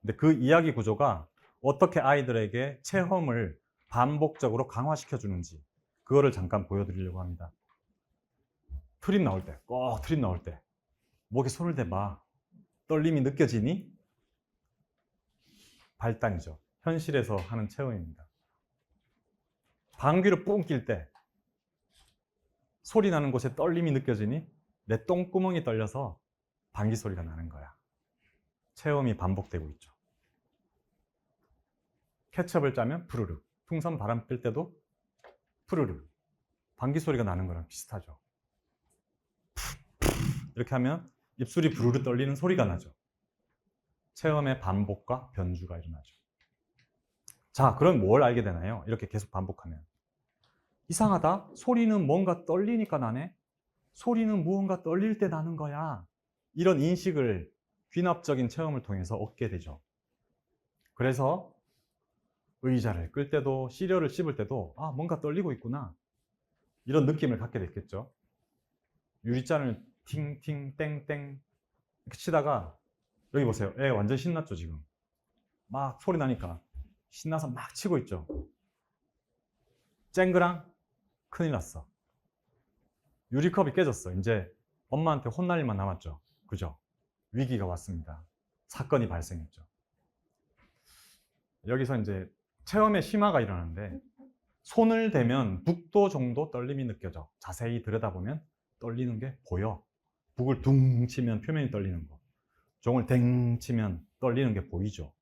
근데 그 이야기 구조가 어떻게 아이들에게 체험을 반복적으로 강화시켜 주는지 그거를 잠깐 보여드리려고 합니다. 트림 나올 때, 꼭 트림 나올 때 목에 손을 대봐. 떨림이 느껴지니? 발단이죠. 현실에서 하는 체험입니다. 방귀를 뿡 낄 때 소리 나는 곳에 떨림이 느껴지니? 내 똥구멍이 떨려서 방귀 소리가 나는 거야. 체험이 반복되고 있죠. 케첩을 짜면 푸르르, 풍선 바람 필 때도 푸르르, 방귀 소리가 나는 거랑 비슷하죠. 이렇게 하면 입술이 부르르 떨리는 소리가 나죠. 체험의 반복과 변주가 일어나죠. 자, 그럼 뭘 알게 되나요? 이렇게 계속 반복하면. 이상하다. 소리는 뭔가 떨리니까 나네. 소리는 무언가 떨릴 때 나는 거야. 이런 인식을 귀납적인 체험을 통해서 얻게 되죠. 그래서 의자를 끌 때도 시리얼을 씹을 때도 뭔가 떨리고 있구나. 이런 느낌을 갖게 됐겠죠. 유리잔을 팅팅 땡땡 이렇게 치다가 여기 보세요. 애 완전 신났죠 지금. 막 소리 나니까 신나서 막 치고 있죠. 쨍그랑 큰일 났어. 유리컵이 깨졌어. 이제 엄마한테 혼날 일만 남았죠. 그죠? 위기가 왔습니다. 사건이 발생했죠. 여기서 이제 체험의 심화가 일어나는데 손을 대면 북도 정도 떨림이 느껴져. 자세히 들여다보면 떨리는 게 보여. 북을 둥 치면 표면이 떨리는 거. 종을 댕 치면 떨리는 게 보이죠.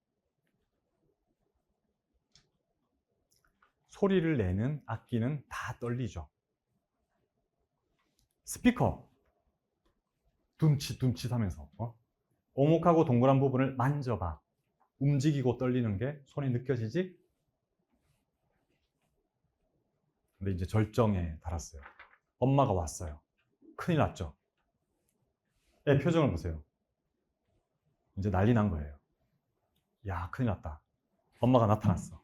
소리를 내는 악기는 다 떨리죠. 스피커 둠칫둠칫 하면서 오목하고 동그란 부분을 만져봐. 움직이고 떨리는 게 손에 느껴지지? 근데 이제 절정에 달았어요. 엄마가 왔어요. 큰일 났죠. 애 표정을 보세요. 이제 난리 난 거예요. 야, 큰일 났다. 엄마가 나타났어.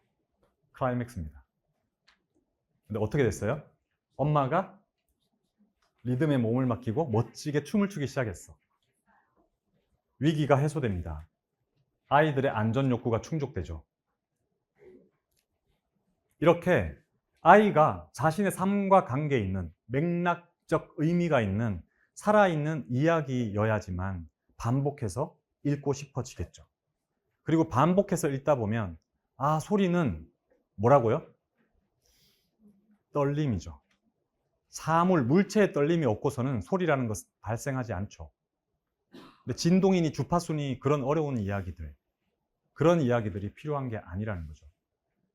클라이맥스입니다. 근데 어떻게 됐어요? 엄마가 리듬에 몸을 맡기고 멋지게 춤을 추기 시작했어. 위기가 해소됩니다. 아이들의 안전 욕구가 충족되죠. 이렇게 아이가 자신의 삶과 관계 있는 맥락적 의미가 있는 살아있는 이야기여야지만 반복해서 읽고 싶어지겠죠. 그리고 반복해서 읽다 보면 소리는 뭐라고요? 떨림이죠. 사물, 물체의 떨림이 없고서는 소리라는 것은 발생하지 않죠. 근데 진동이니 주파수니 그런 어려운 이야기들, 그런 이야기들이 필요한 게 아니라는 거죠.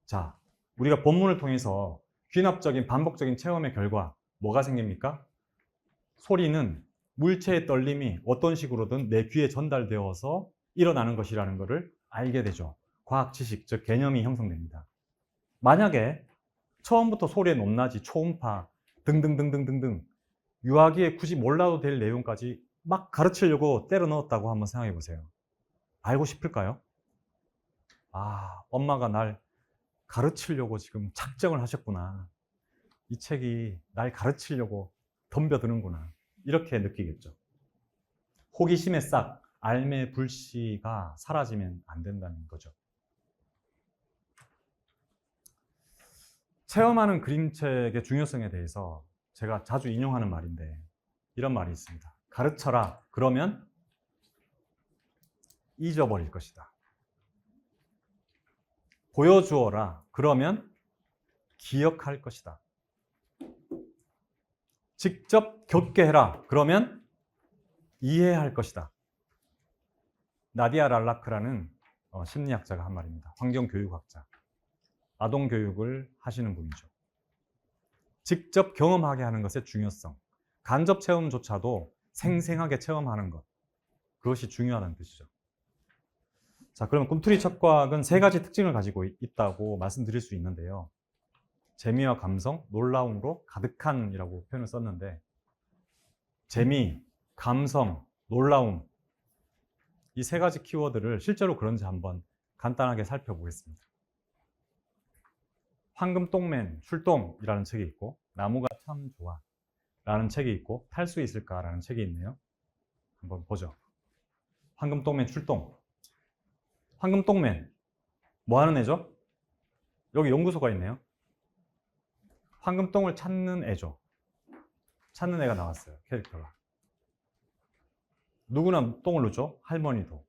자, 우리가 본문을 통해서 귀납적인 반복적인 체험의 결과 뭐가 생깁니까? 소리는 물체의 떨림이 어떤 식으로든 내 귀에 전달되어서 일어나는 것이라는 것을 알게 되죠. 과학 지식, 즉 개념이 형성됩니다. 만약에 처음부터 소리의 높낮이, 초음파 등등등등등등 유아기에 굳이 몰라도 될 내용까지 막 가르치려고 때려 넣었다고 한번 생각해 보세요. 알고 싶을까요? 아, 엄마가 날 가르치려고 지금 작정을 하셨구나. 이 책이 날 가르치려고 덤벼드는구나. 이렇게 느끼겠죠. 호기심의 싹, 알매불시가 사라지면 안 된다는 거죠. 체험하는 그림책의 중요성에 대해서 제가 자주 인용하는 말인데 이런 말이 있습니다. 가르쳐라. 그러면 잊어버릴 것이다. 보여주어라. 그러면 기억할 것이다. 직접 겪게 해라. 그러면 이해할 것이다. 나디아 랄라크라는 심리학자가 한 말입니다. 환경교육학자. 아동교육을 하시는 분이죠. 직접 경험하게 하는 것의 중요성. 간접 체험조차도 생생하게 체험하는 것. 그것이 중요하다는 뜻이죠. 자, 그러면 꿈틀이 척과학은 세 가지 특징을 가지고 있다고 말씀드릴 수 있는데요. 재미와 감성, 놀라움으로 가득한이라고 표현을 썼는데 재미, 감성, 놀라움 이 세 가지 키워드를 실제로 그런지 한번 간단하게 살펴보겠습니다. 황금똥맨 출동이라는 책이 있고 나무가 참 좋아 라는 책이 있고 탈 수 있을까 라는 책이 있네요. 한번 보죠. 황금똥맨 출동. 황금똥맨 뭐 하는 애죠? 여기 연구소가 있네요. 황금똥을 찾는 애죠. 찾는 애가 나왔어요. 캐릭터가. 누구나 똥을 누죠. 할머니도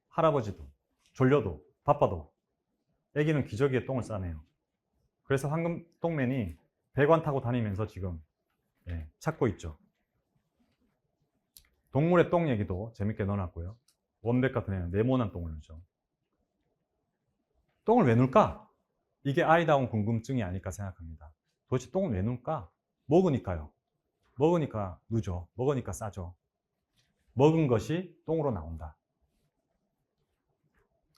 할아버지도 졸려도 바빠도 애기는 기저귀에 똥을 싸네요. 그래서 황금똥맨이 배관 타고 다니면서 지금 찾고 있죠. 동물의 똥 얘기도 재밌게 넣어놨고요. 원백 같은 애는 네모난 똥을 누죠. 똥을 왜 눌까? 이게 아이다운 궁금증이 아닐까 생각합니다. 도대체 똥을 왜 눌까? 먹으니까요. 먹으니까 누죠. 먹으니까 싸죠. 먹은 것이 똥으로 나온다.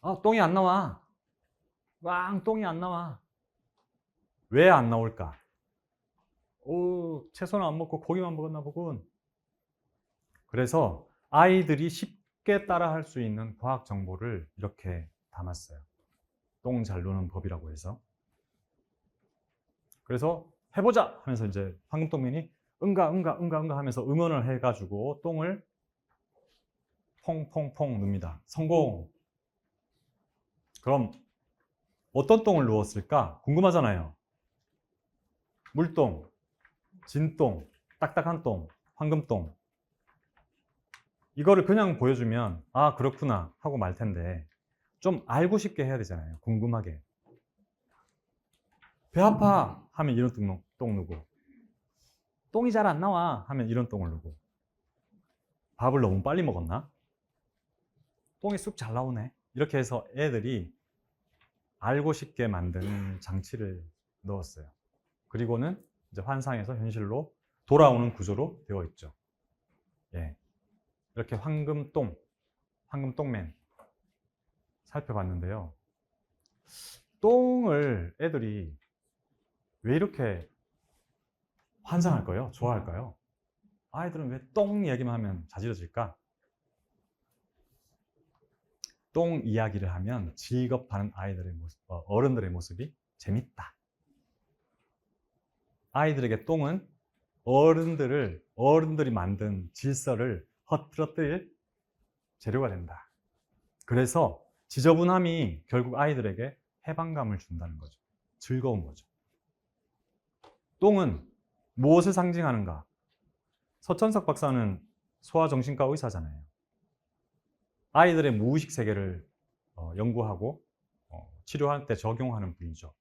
아, 똥이 안 나와. 똥이 안 나와. 왜 안 나올까? 채소는 안 먹고 고기만 먹었나 보군. 그래서 아이들이 쉽게 따라할 수 있는 과학 정보를 이렇게 담았어요. 똥 잘 누는 법이라고 해서. 그래서 해보자 하면서 이제 황금똥맨이 응가 하면서 응원을 해가지고 똥을 퐁퐁퐁 눕니다. 성공! 그럼 어떤 똥을 누웠을까? 궁금하잖아요. 물똥, 진똥, 딱딱한 똥, 황금똥. 이거를 그냥 보여주면 아 그렇구나 하고 말 텐데 좀 알고 싶게 해야 되잖아요. 궁금하게. 배 아파 하면 이런 똥 누고 똥이 잘 안 나와 하면 이런 똥을 누고 밥을 너무 빨리 먹었나? 똥이 쑥 잘 나오네. 이렇게 해서 애들이 알고 싶게 만드는 장치를 넣었어요. 그리고는 이제 환상에서 현실로 돌아오는 구조로 되어 있죠. 이렇게 황금똥맨 살펴봤는데요. 똥을 애들이 왜 이렇게 환상할까요? 좋아할까요? 아이들은 왜 똥 얘기만 하면 자지러질까? 똥 이야기를 하면 즐겁하는 아이들의 모습, 어른들의 모습이 재밌다. 아이들에게 똥은 어른들이 만든 질서를 허틀어뜨릴 재료가 된다. 그래서 지저분함이 결국 아이들에게 해방감을 준다는 거죠. 즐거운 거죠. 똥은 무엇을 상징하는가? 서천석 박사는 소아정신과 의사잖아요. 아이들의 무의식 세계를 연구하고 치료할 때 적용하는 분이죠.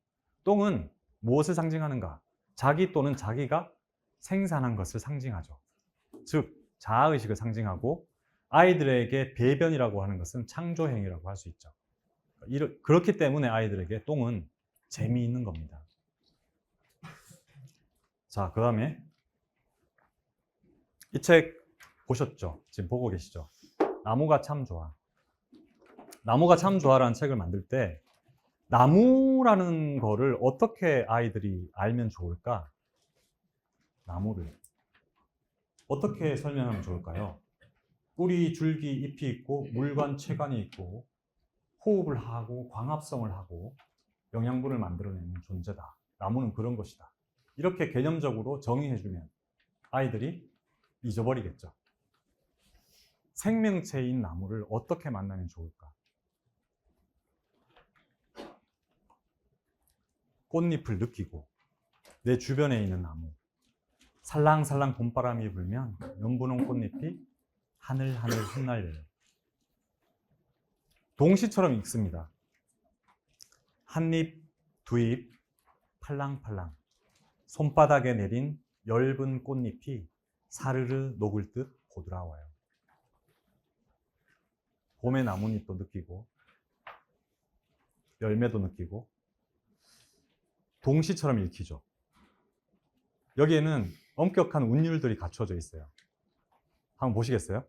똥은 무엇을 상징하는가? 자기 또는 자기가 생산한 것을 상징하죠. 즉 자아의식을 상징하고 아이들에게 배변이라고 하는 것은 창조행위라고 할 수 있죠. 그렇기 때문에 아이들에게 똥은 재미있는 겁니다. 자, 그 다음에 이 책 보셨죠? 지금 보고 계시죠? 나무가 참 좋아. 나무가 참 좋아라는 책을 만들 때 나무라는 거를 어떻게 아이들이 알면 좋을까? 나무를 어떻게 설명하면 좋을까요? 뿌리, 줄기, 잎이 있고 물관, 체관이 있고 호흡을 하고 광합성을 하고 영양분을 만들어내는 존재다. 나무는 그런 것이다. 이렇게 개념적으로 정의해주면 아이들이 잊어버리겠죠. 생명체인 나무를 어떻게 만나면 좋을까? 꽃잎을 느끼고 내 주변에 있는 나무, 살랑살랑 봄바람이 불면 연분홍 꽃잎이 하늘하늘 흩날려요. 동시처럼 읽습니다. 한 잎, 두 잎, 팔랑팔랑 손바닥에 내린 엷은 꽃잎이 사르르 녹을 듯 보드라워요. 봄의 나뭇잎도 느끼고 열매도 느끼고 동시처럼 읽히죠. 여기에는 엄격한 운율들이 갖춰져 있어요. 한번 보시겠어요?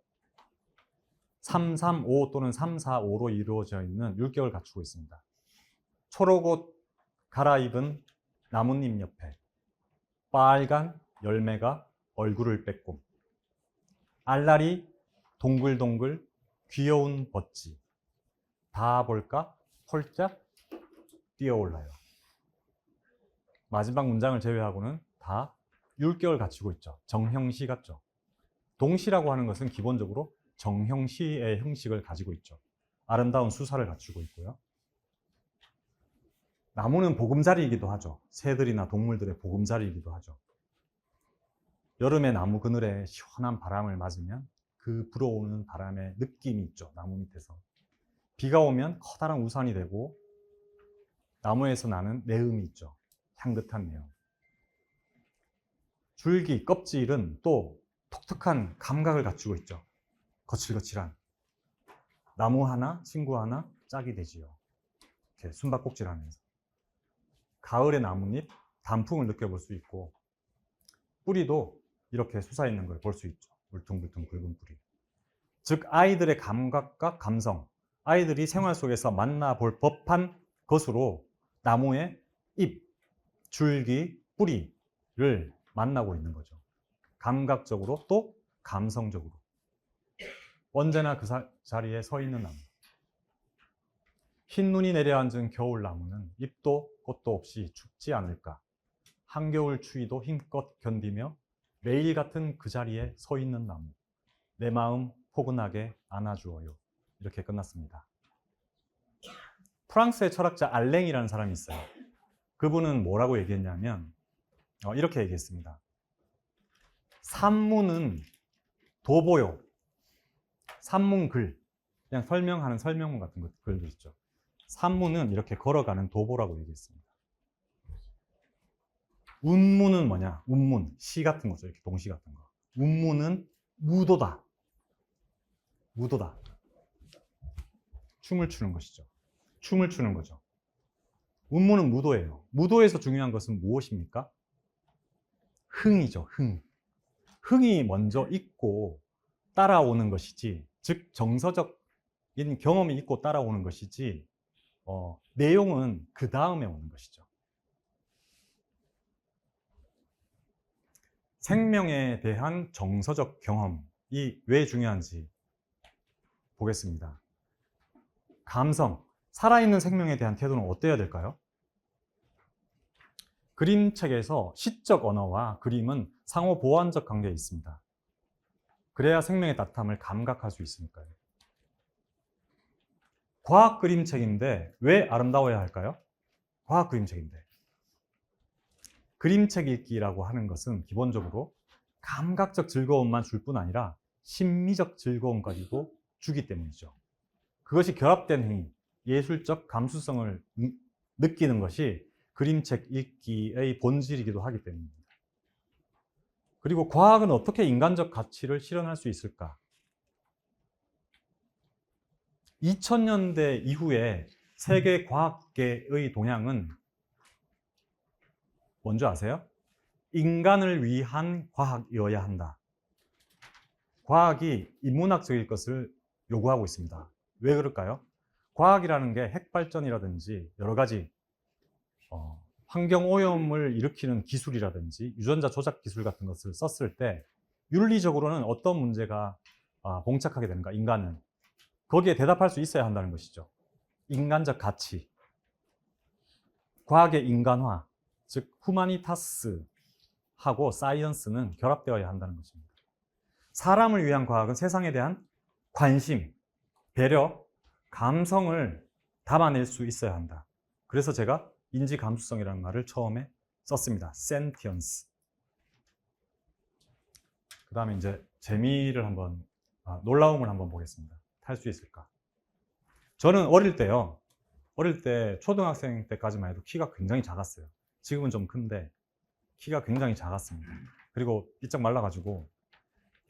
3, 3, 5 또는 3, 4, 5로 이루어져 있는 율격을 갖추고 있습니다. 초록옷 갈아입은 나뭇잎 옆에 빨간 열매가 얼굴을 빼꼼, 알알이 동글동글 귀여운 벗지 다 볼까 홀짝 뛰어올라요. 마지막 문장을 제외하고는 다 율격을 갖추고 있죠. 정형시 같죠. 동시라고 하는 것은 기본적으로 정형시의 형식을 가지고 있죠. 아름다운 수사를 갖추고 있고요. 나무는 보금자리이기도 하죠. 새들이나 동물들의 보금자리이기도 하죠. 여름에 나무 그늘에 시원한 바람을 맞으면 그 불어오는 바람의 느낌이 있죠. 나무 밑에서. 비가 오면 커다란 우산이 되고 나무에서 나는 내음이 있죠. 향긋한 내음. 줄기, 껍질은 또 독특한 감각을 갖추고 있죠. 거칠거칠한. 나무 하나, 친구 하나 짝이 되지요. 이렇게 숨바꼭질하면서. 가을의 나뭇잎, 단풍을 느껴볼 수 있고 뿌리도 이렇게 솟아있는 걸 볼 수 있죠. 울퉁불퉁 굵은 뿌리. 즉 아이들의 감각과 감성, 아이들이 생활 속에서 만나볼 법한 것으로 나무의 잎, 줄기, 뿌리를 만나고 있는 거죠. 감각적으로 또 감성적으로. 언제나 그 자리에 서 있는 나무. 흰 눈이 내려앉은 겨울나무는 잎도 꽃도 없이 춥지 않을까. 한겨울 추위도 힘껏 견디며 매일 같은 그 자리에 서 있는 나무. 내 마음 포근하게 안아주어요. 이렇게 끝났습니다. 프랑스의 철학자 알랭이라는 사람이 있어요. 그분은 뭐라고 얘기했냐면 이렇게 얘기했습니다. 산문은 도보요. 산문글, 그냥 설명하는 설명문 같은 글도 있죠. 산문은 이렇게 걸어가는 도보라고 얘기했습니다. 운문은 뭐냐? 운문, 시 같은 거죠. 이렇게 동시 같은 거. 운문은 무도다. 무도다. 춤을 추는 것이죠. 춤을 추는 거죠. 운문은 무도예요. 무도에서 중요한 것은 무엇입니까? 흥이죠. 흥. 흥이 먼저 있고 따라오는 것이지, 즉 정서적인 경험이 있고 따라오는 것이지 내용은 그 다음에 오는 것이죠. 생명에 대한 정서적 경험이 왜 중요한지 보겠습니다. 감성, 살아있는 생명에 대한 태도는 어때야 될까요? 그림책에서 시적 언어와 그림은 상호 보완적 관계에 있습니다. 그래야 생명의 따뜻함을 감각할 수 있으니까요. 과학 그림책인데 왜 아름다워야 할까요? 과학 그림책인데. 그림책 읽기라고 하는 것은 기본적으로 감각적 즐거움만 줄 뿐 아니라 심미적 즐거움까지도 주기 때문이죠. 그것이 결합된 행위, 예술적 감수성을 느끼는 것이 그림책 읽기의 본질이기도 하기 때문입니다. 그리고 과학은 어떻게 인간적 가치를 실현할 수 있을까? 2000년대 이후에 세계 과학계의 동향은 뭔지 아세요? 인간을 위한 과학이어야 한다. 과학이 인문학적일 것을 요구하고 있습니다. 왜 그럴까요? 과학이라는 게 핵발전이라든지 여러 가지 환경오염을 일으키는 기술이라든지 유전자 조작 기술 같은 것을 썼을 때 윤리적으로는 어떤 문제가 봉착하게 되는가, 인간은. 거기에 대답할 수 있어야 한다는 것이죠. 인간적 가치. 과학의 인간화, 즉 후마니타스하고 사이언스는 결합되어야 한다는 것입니다. 사람을 위한 과학은 세상에 대한 관심, 배려, 감성을 담아낼 수 있어야 한다. 그래서 제가 인지 감수성이라는 말을 처음에 썼습니다. sentience. 그 다음에 이제 재미를 한번, 놀라움을 한번 보겠습니다. 탈 수 있을까? 저는 어릴 때 초등학생 때까지만 해도 키가 굉장히 작았어요. 지금은 좀 큰데 키가 굉장히 작았습니다. 그리고 삐쩍 말라가지고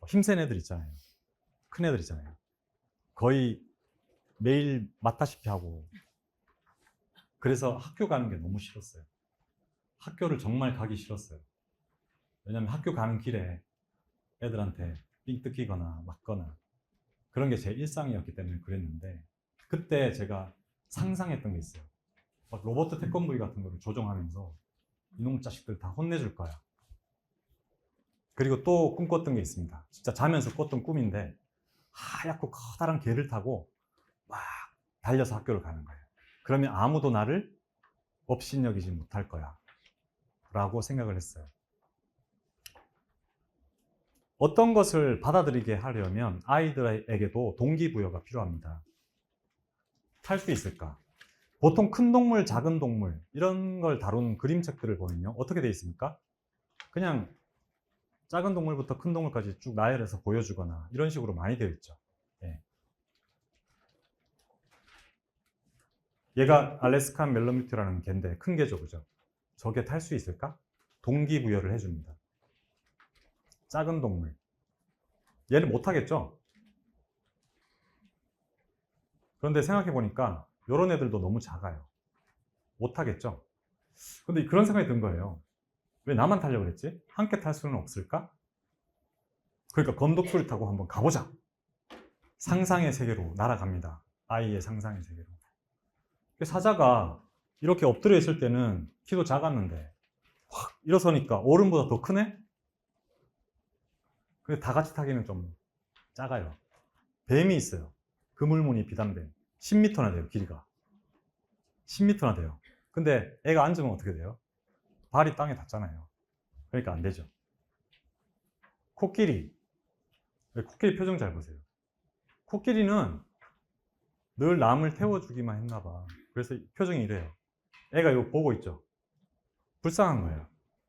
힘센 애들 있잖아요. 큰 애들 있잖아요. 거의 매일 맞다시피 하고, 그래서 학교 가는 게 너무 싫었어요. 학교를 정말 가기 싫었어요. 왜냐하면 학교 가는 길에 애들한테 삥 뜯기거나 맞거나 그런 게 제 일상이었기 때문에 그랬는데, 그때 제가 상상했던 게 있어요. 막 로버트 태권브이 같은 거를 조종하면서 이놈 자식들 다 혼내줄 거야. 그리고 또 꿈꿨던 게 있습니다. 진짜 자면서 꿨던 꿈인데, 하얗고 커다란 개를 타고 막 달려서 학교를 가는 거예요. 그러면 아무도 나를 업신여기지 못할 거야 라고 생각을 했어요. 어떤 것을 받아들이게 하려면 아이들에게도 동기부여가 필요합니다. 탈 수 있을까? 보통 큰 동물, 작은 동물 이런 걸 다룬 그림책들을 보면요, 어떻게 되어 있습니까? 그냥 작은 동물부터 큰 동물까지 쭉 나열해서 보여주거나 이런 식으로 많이 되어 있죠. 예. 얘가 알래스칸 멜로뮤트라는 개인데 큰 개죠, 그죠? 저게 탈 수 있을까? 동기부여를 해줍니다. 작은 동물. 얘는 못하겠죠? 그런데 생각해보니까 이런 애들도 너무 작아요. 못하겠죠? 근데 그런 생각이 든 거예요. 왜 나만 타려고 그랬지? 함께 탈 수는 없을까? 그러니까 건독수를 타고 한번 가보자. 상상의 세계로 날아갑니다. 아이의 상상의 세계로. 사자가 이렇게 엎드려 있을 때는 키도 작았는데 확 일어서니까 어른보다 더 크네? 근데 다 같이 타기는 좀 작아요. 뱀이 있어요. 그물무늬 비단뱀. 10m나 돼요, 길이가. 10m나 돼요. 근데 애가 앉으면 어떻게 돼요? 발이 땅에 닿잖아요. 그러니까 안 되죠. 코끼리. 코끼리 표정 잘 보세요. 코끼리는 늘 남을 태워주기만 했나 봐. 그래서 표정이 이래요. 애가 이거 보고 있죠. 불쌍한 거예요.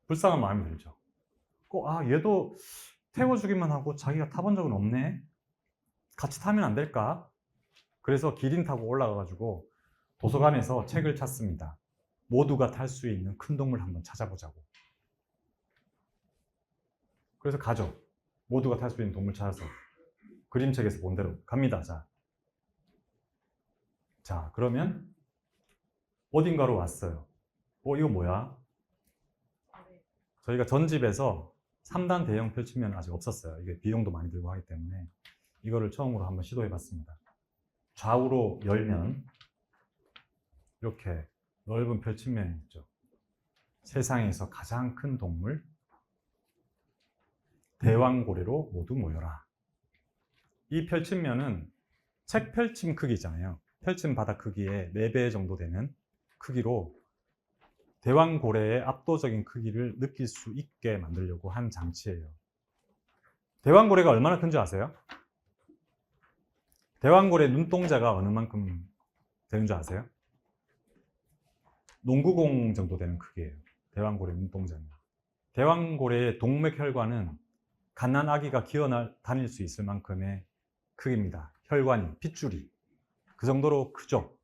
불쌍한 마음이 들죠. 얘도 태워주기만 하고 자기가 타본 적은 없네. 같이 타면 안 될까? 그래서 기린 타고 올라가가지고 도서관에서 책을 찾습니다. 모두가 탈 수 있는 큰 동물 한번 찾아보자고. 그래서 가죠. 모두가 탈 수 있는 동물 찾아서 그림책에서 본 대로 갑니다. 자, 그러면 어딘가로 왔어요. 이거 뭐야? 저희가 전집에서 3단 대형 펼치면 아직 없었어요. 이게 비용도 많이 들고 하기 때문에 이거를 처음으로 한번 시도해 봤습니다. 좌우로 열면 이렇게 넓은 펼침면이 있죠. 세상에서 가장 큰 동물 대왕고래로 모두 모여라. 이 펼침면은 책 펼침 크기잖아요. 펼침 바닥 크기의 4배 정도 되는 크기로 대왕고래의 압도적인 크기를 느낄 수 있게 만들려고 한 장치예요. 대왕고래가 얼마나 큰지 아세요? 대왕고래 눈동자가 어느 만큼 되는 줄 아세요? 농구공 정도 되는 크기예요. 대왕고래 눈동자는. 대왕고래의 동맥혈관은 갓난 아기가 기어 다닐 수 있을 만큼의 크기입니다. 혈관이, 핏줄이. 그 정도로 크죠.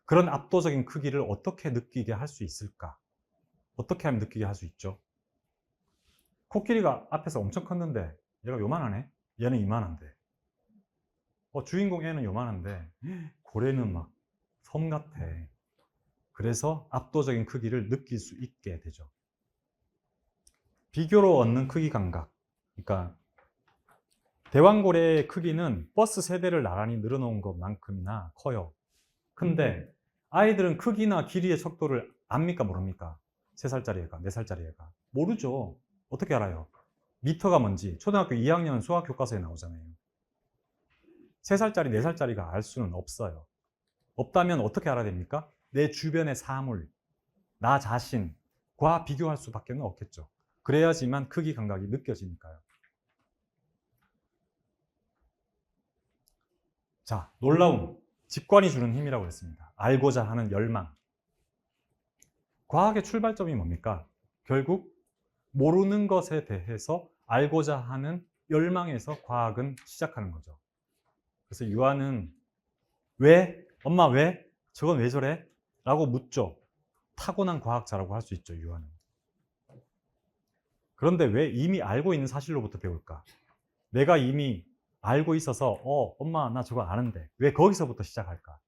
그런 압도적인 크기를 어떻게 느끼게 할 수 있을까? 어떻게 하면 느끼게 할 수 있죠? 코끼리가 앞에서 엄청 컸는데 얘가 요만하네? 얘는 이만한데. 주인공 애는 요만한데 고래는 막 섬 같아. 그래서 압도적인 크기를 느낄 수 있게 되죠. 비교로 얻는 크기 감각. 그러니까 대왕고래의 크기는 버스 세대를 나란히 늘어놓은 것만큼이나 커요. 근데 아이들은 크기나 길이의 척도를 압니까 모릅니까? 3살짜리 애가, 4살짜리 애가. 모르죠. 어떻게 알아요? 미터가 뭔지 초등학교 2학년 수학 교과서에 나오잖아요. 3살짜리, 4살짜리가 알 수는 없어요. 없다면 어떻게 알아야 됩니까? 내 주변의 사물, 나 자신과 비교할 수밖에 없겠죠. 그래야지만 크기 감각이 느껴지니까요. 자, 놀라움. 직관이 주는 힘이라고 했습니다. 알고자 하는 열망. 과학의 출발점이 뭡니까? 결국 모르는 것에 대해서 알고자 하는 열망에서 과학은 시작하는 거죠. 그래서 유아는 왜? 엄마 왜? 저건 왜 저래? 라고 묻죠. 타고난 과학자라고 할 수 있죠, 유아는. 그런데 왜 이미 알고 있는 사실로부터 배울까? 내가 이미 알고 있어서 엄마 나 저거 아는데 왜 거기서부터 시작할까?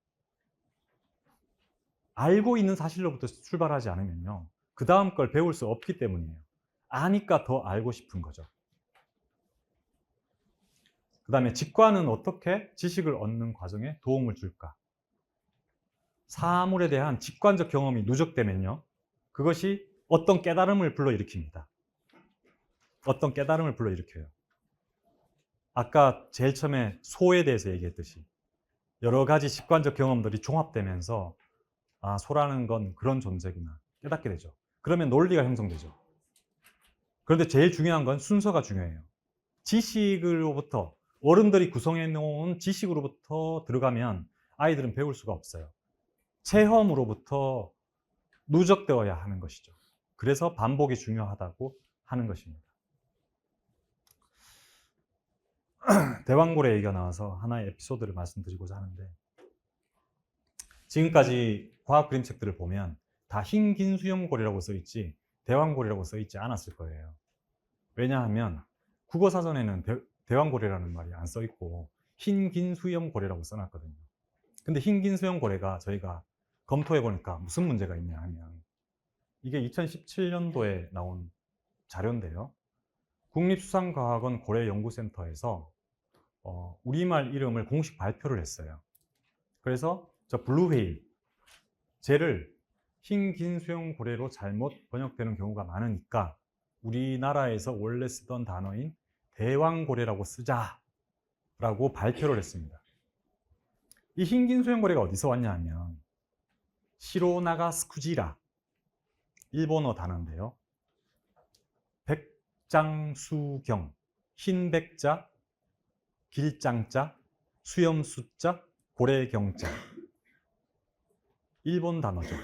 알고 있는 사실로부터 출발하지 않으면요, 그 다음 걸 배울 수 없기 때문이에요. 아니까 더 알고 싶은 거죠. 그 다음에 직관은 어떻게 지식을 얻는 과정에 도움을 줄까? 사물에 대한 직관적 경험이 누적되면요, 그것이 어떤 깨달음을 불러일으킵니다. 어떤 깨달음을 불러일으켜요. 아까 제일 처음에 소에 대해서 얘기했듯이 여러 가지 직관적 경험들이 종합되면서 아, 소라는 건 그런 존재구나 깨닫게 되죠. 그러면 논리가 형성되죠. 그런데 제일 중요한 건 순서가 중요해요. 지식으로부터, 어른들이 구성해 놓은 지식으로부터 들어가면 아이들은 배울 수가 없어요. 체험으로부터 누적되어야 하는 것이죠. 그래서 반복이 중요하다고 하는 것입니다. 대왕고래 얘기가 나와서 하나의 에피소드를 말씀드리고자 하는데, 지금까지 과학 그림책들을 보면 다 흰긴 수염고래라고 써있지 대왕고래라고 써있지 않았을 거예요. 왜냐하면 국어사전에는 대왕고래라는 말이 안 써있고 흰긴 수염고래라고 써놨거든요. 근데 흰긴 수염고래가 저희가 검토해 보니까 무슨 문제가 있냐 하면, 이게 2017년도에 나온 자료인데요, 국립수산과학원 고래연구센터에서 우리말 이름을 공식 발표를 했어요. 그래서 저 블루웨일, 쟤를 흰긴 수염고래로 잘못 번역되는 경우가 많으니까 우리나라에서 원래 쓰던 단어인 대왕고래라고 쓰자라고 발표를 했습니다. 이 흰긴 수염고래가 어디서 왔냐 하면 시로나가 스쿠지라, 일본어 단어인데요, 백장수경, 흰백자, 길장자, 수염수자, 고래경자, 일본 단어죠.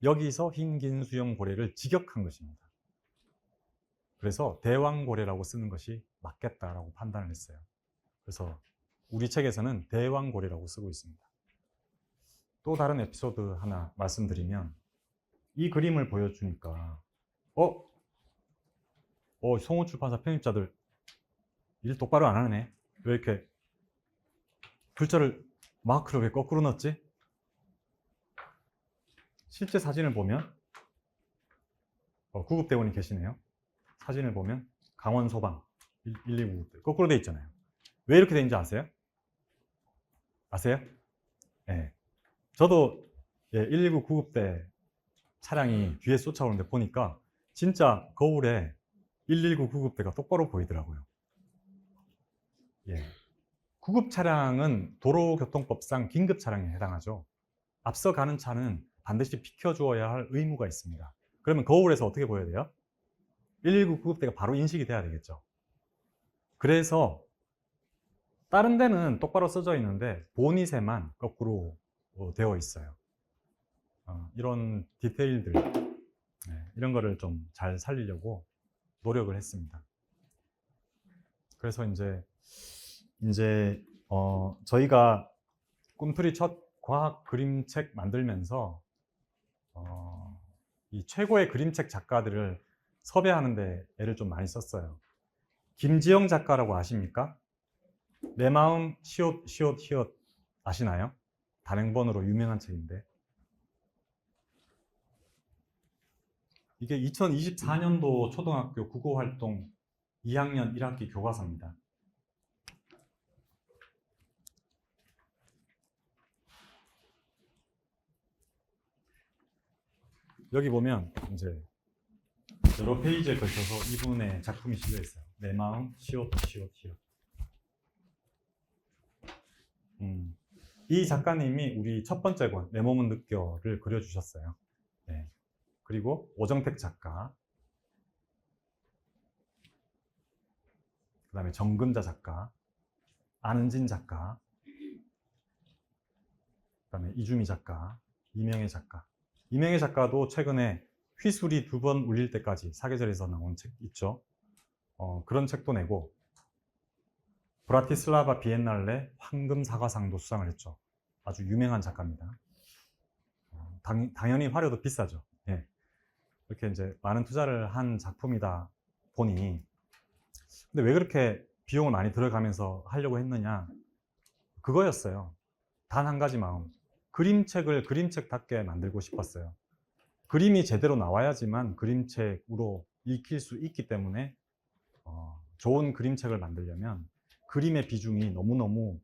여기서 흰긴 수염고래를 직역한 것입니다. 그래서 대왕고래라고 쓰는 것이 맞겠다라고 판단을 했어요. 그래서 우리 책에서는 대왕고래라고 쓰고 있습니다. 또 다른 에피소드 하나 말씀드리면, 이 그림을 보여주니까 성우출판사 편집자들 일 똑바로 안 하네. 왜 이렇게 글자를 마크를 왜 거꾸로 넣었지? 실제 사진을 보면 구급대원이 계시네요. 사진을 보면 강원 소방 119 거꾸로 돼 있잖아요. 왜 이렇게 되는지 아세요? 아세요? 네. 저도 119 구급대 차량이 뒤에 쫓아오는데 보니까 진짜 거울에 119 구급대가 똑바로 보이더라고요. 예. 구급 차량은 도로교통법상 긴급 차량에 해당하죠. 앞서 가는 차는 반드시 비켜주어야 할 의무가 있습니다. 그러면 거울에서 어떻게 보여야 돼요? 119 구급대가 바로 인식이 돼야 되겠죠. 그래서 다른 데는 똑바로 써져 있는데 보닛에만 거꾸로 되어 있어요. 이런 디테일들, 이런 거를 좀 잘 살리려고 노력을 했습니다. 그래서 이제 저희가 꿈틀이 첫 과학 그림책 만들면서 이 최고의 그림책 작가들을 섭외하는데 애를 좀 많이 썼어요. 김지영 작가라고 아십니까? 내 마음 시옷 시옷 히읗 아시나요? 단행본으로 유명한 책인데 이게 2024년도 초등학교 국어활동 2학년 1학기 교과서입니다. 여기 보면 이제 여러 페이지에 걸쳐서 이분의 작품이 실려 있어요. 내 마음 시옷. 이 작가님이 우리 첫 번째 권 내 몸은 느껴를 그려주셨어요. 네. 그리고 오정택 작가, 그 다음에 정금자 작가, 안은진 작가, 그 다음에 이주미 작가, 이명애 작가. 이명애 작가도 최근에 휘술이 2번 울릴 때까지 사계절에서 나온 책 있죠. 그런 책도 내고 브라티슬라바 비엔날레 황금 사과상도 수상을 했죠. 아주 유명한 작가입니다. 당연히 화료도 비싸죠. 예. 이렇게 이제 많은 투자를 한 작품이다 보니 근데 왜 그렇게 비용을 많이 들어가면서 하려고 했느냐 그거였어요. 단 한 가지 마음. 그림책을 그림책답게 만들고 싶었어요. 그림이 제대로 나와야지만 그림책으로 읽힐 수 있기 때문에 좋은 그림책을 만들려면 그림의 비중이 너무너무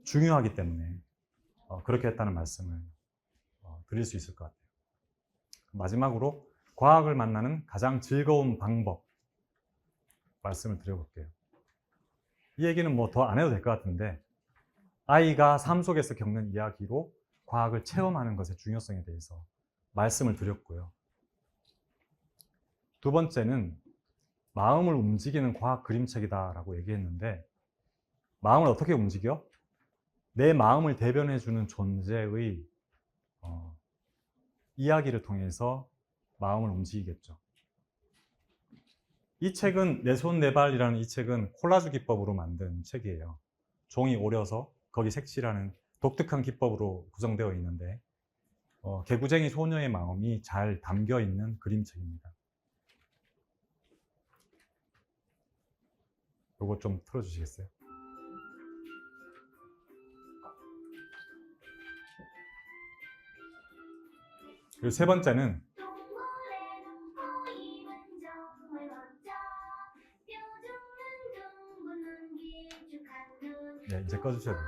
중요하기 때문에 그렇게 했다는 말씀을 드릴 수 있을 것 같아요. 마지막으로 과학을 만나는 가장 즐거운 방법 말씀을 드려볼게요. 이 얘기는 뭐 더 안 해도 될 것 같은데 아이가 삶 속에서 겪는 이야기로 과학을 체험하는 것의 중요성에 대해서 말씀을 드렸고요. 두 번째는 마음을 움직이는 과학 그림책이다라고 얘기했는데 마음을 어떻게 움직여? 내 마음을 대변해주는 존재의 이야기를 통해서 마음을 움직이겠죠. 이 책은 내 손 내 발이라는 이 책은 콜라주 기법으로 만든 책이에요. 종이 오려서 거기 색칠하는 독특한 기법으로 구성되어 있는데 개구쟁이 소녀의 마음이 잘 담겨 있는 그림책입니다. 이거 좀 틀어주시겠어요? 그리고 세 번째는 네, 이제 꺼주셔야 돼요.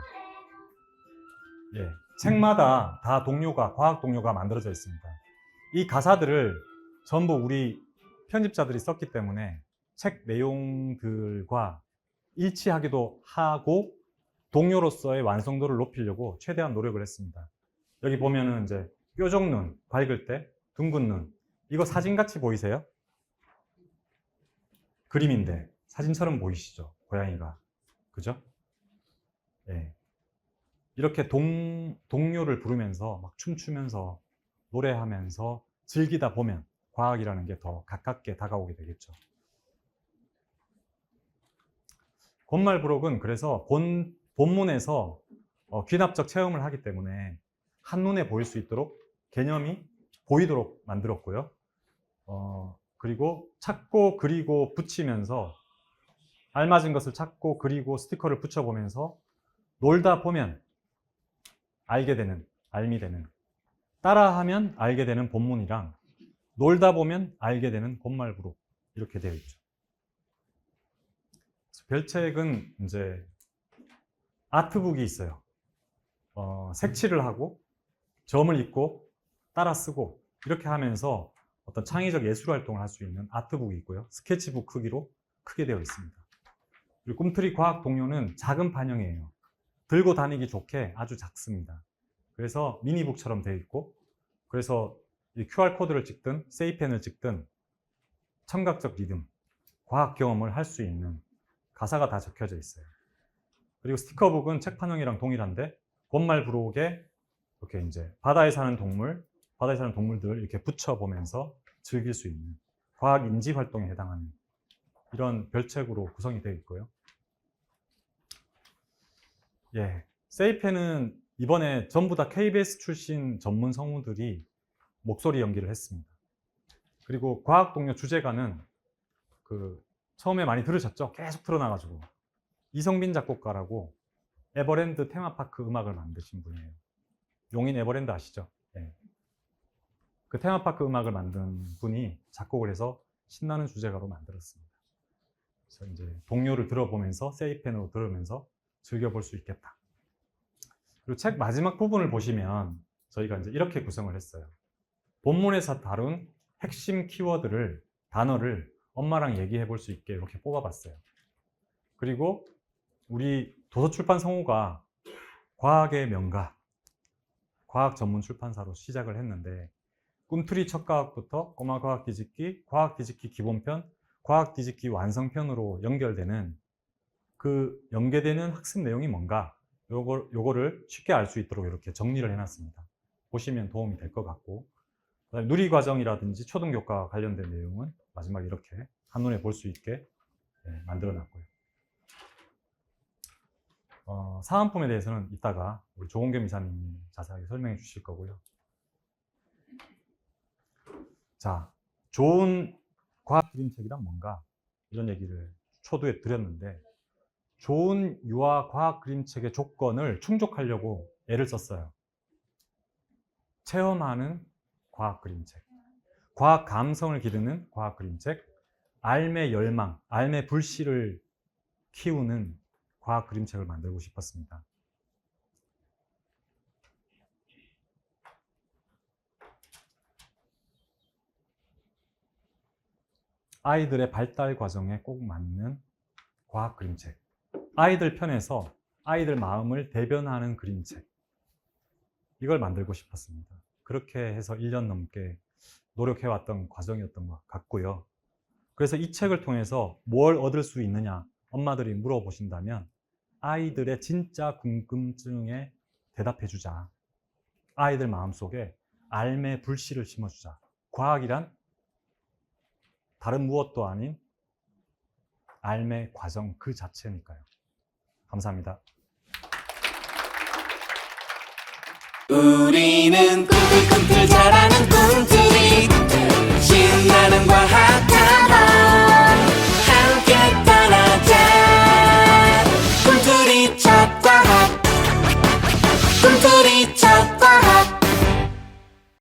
예, 책마다 다 동료가, 과학 동료가 만들어져 있습니다. 이 가사들을 전부 우리 편집자들이 썼기 때문에 책 내용들과 일치하기도 하고 동료로서의 완성도를 높이려고 최대한 노력을 했습니다. 여기 보면은 이제 뾰족 눈, 밝을 때, 둥근 눈. 이거 사진같이 보이세요? 그림인데 사진처럼 보이시죠? 고양이가. 그죠? 예. 이렇게 동료를 부르면서 막 춤추면서 노래하면서 즐기다 보면 과학이라는 게 더 가깝게 다가오게 되겠죠. 곤말부록은 그래서 본문에서 귀납적 체험을 하기 때문에 한눈에 보일 수 있도록 개념이 보이도록 만들었고요. 그리고 찾고 그리고 붙이면서 알맞은 것을 찾고 그리고 스티커를 붙여보면서 놀다 보면 알게 되는, 알미 되는, 따라하면 알게 되는 본문이랑 놀다 보면 알게 되는 곤말부록 이렇게 되어 있죠. 별책은 이제 아트북이 있어요. 색칠을 하고 점을 읽고 따라 쓰고 이렇게 하면서 어떤 창의적 예술 활동을 할 수 있는 아트북이 있고요. 스케치북 크기로 크게 되어 있습니다. 그리고 꿈틀이 과학 동료는 작은 판형이에요. 들고 다니기 좋게 아주 작습니다. 그래서 미니북처럼 되어 있고 그래서 이 QR코드를 찍든 세이펜을 찍든 청각적 리듬, 과학 경험을 할 수 있는 가사가 다 적혀져 있어요. 그리고 스티커북은 책판형이랑 동일한데 곤말부록에 이렇게 이제 바다에 사는 동물들 이렇게 붙여보면서 즐길 수 있는 과학 인지 활동에 해당하는 이런 별책으로 구성이 되어 있고요. 예, 세이펜은 이번에 전부 다 KBS 출신 전문 성우들이 목소리 연기를 했습니다. 그리고 과학 동료 주제가는 처음에 많이 들으셨죠? 계속 틀어놔가지고 이성빈 작곡가라고 에버랜드 테마파크 음악을 만드신 분이에요. 용인 에버랜드 아시죠? 네. 그 테마파크 음악을 만든 분이 작곡을 해서 신나는 주제가로 만들었습니다. 그래서 이제 동요를 들어보면서 세이펜으로 들으면서 즐겨볼 수 있겠다. 그리고 책 마지막 부분을 보시면 저희가 이제 이렇게 구성을 했어요. 본문에서 다룬 핵심 키워드를, 단어를 엄마랑 얘기해 볼 수 있게 이렇게 뽑아봤어요. 그리고 우리 도서출판 성우가 과학의 명가, 과학 전문 출판사로 시작을 했는데 꿈틀이 첫 과학부터 꼬마 과학 뒤집기, 과학 뒤집기 기본편, 과학 뒤집기 완성편으로 연결되는 그 연계되는 학습 내용이 뭔가 요거를 쉽게 알 수 있도록 이렇게 정리를 해놨습니다. 보시면 도움이 될 것 같고, 그다음에 누리과정이라든지 초등교과 관련된 내용은 마지막에 이렇게 한눈에 볼 수 있게 만들어놨고요. 사은품에 대해서는 이따가 우리 조홍겸 이사님이 자세하게 설명해 주실 거고요. 자, 좋은 과학 그림책이란 뭔가 이런 얘기를 초두에 드렸는데, 좋은 유아 과학 그림책의 조건을 충족하려고 애를 썼어요. 체험하는 과학 그림책, 과학 감성을 기르는 과학 그림책, 알매 열망, 알매 불씨를 키우는 과학 그림책을 만들고 싶었습니다. 아이들의 발달 과정에 꼭 맞는 과학 그림책, 아이들 편에서 아이들 마음을 대변하는 그림책, 이걸 만들고 싶었습니다. 그렇게 해서 1년 넘게 노력해왔던 과정이었던 것 같고요. 그래서 이 책을 통해서 뭘 얻을 수 있느냐 엄마들이 물어보신다면 아이들의 진짜 궁금증에 대답해주자. 아이들 마음속에 알매 불씨를 심어주자. 과학이란 다른 무엇도 아닌 알매 과정 그 자체니까요. 감사합니다. 우리는 꿈틀꿈틀 자라는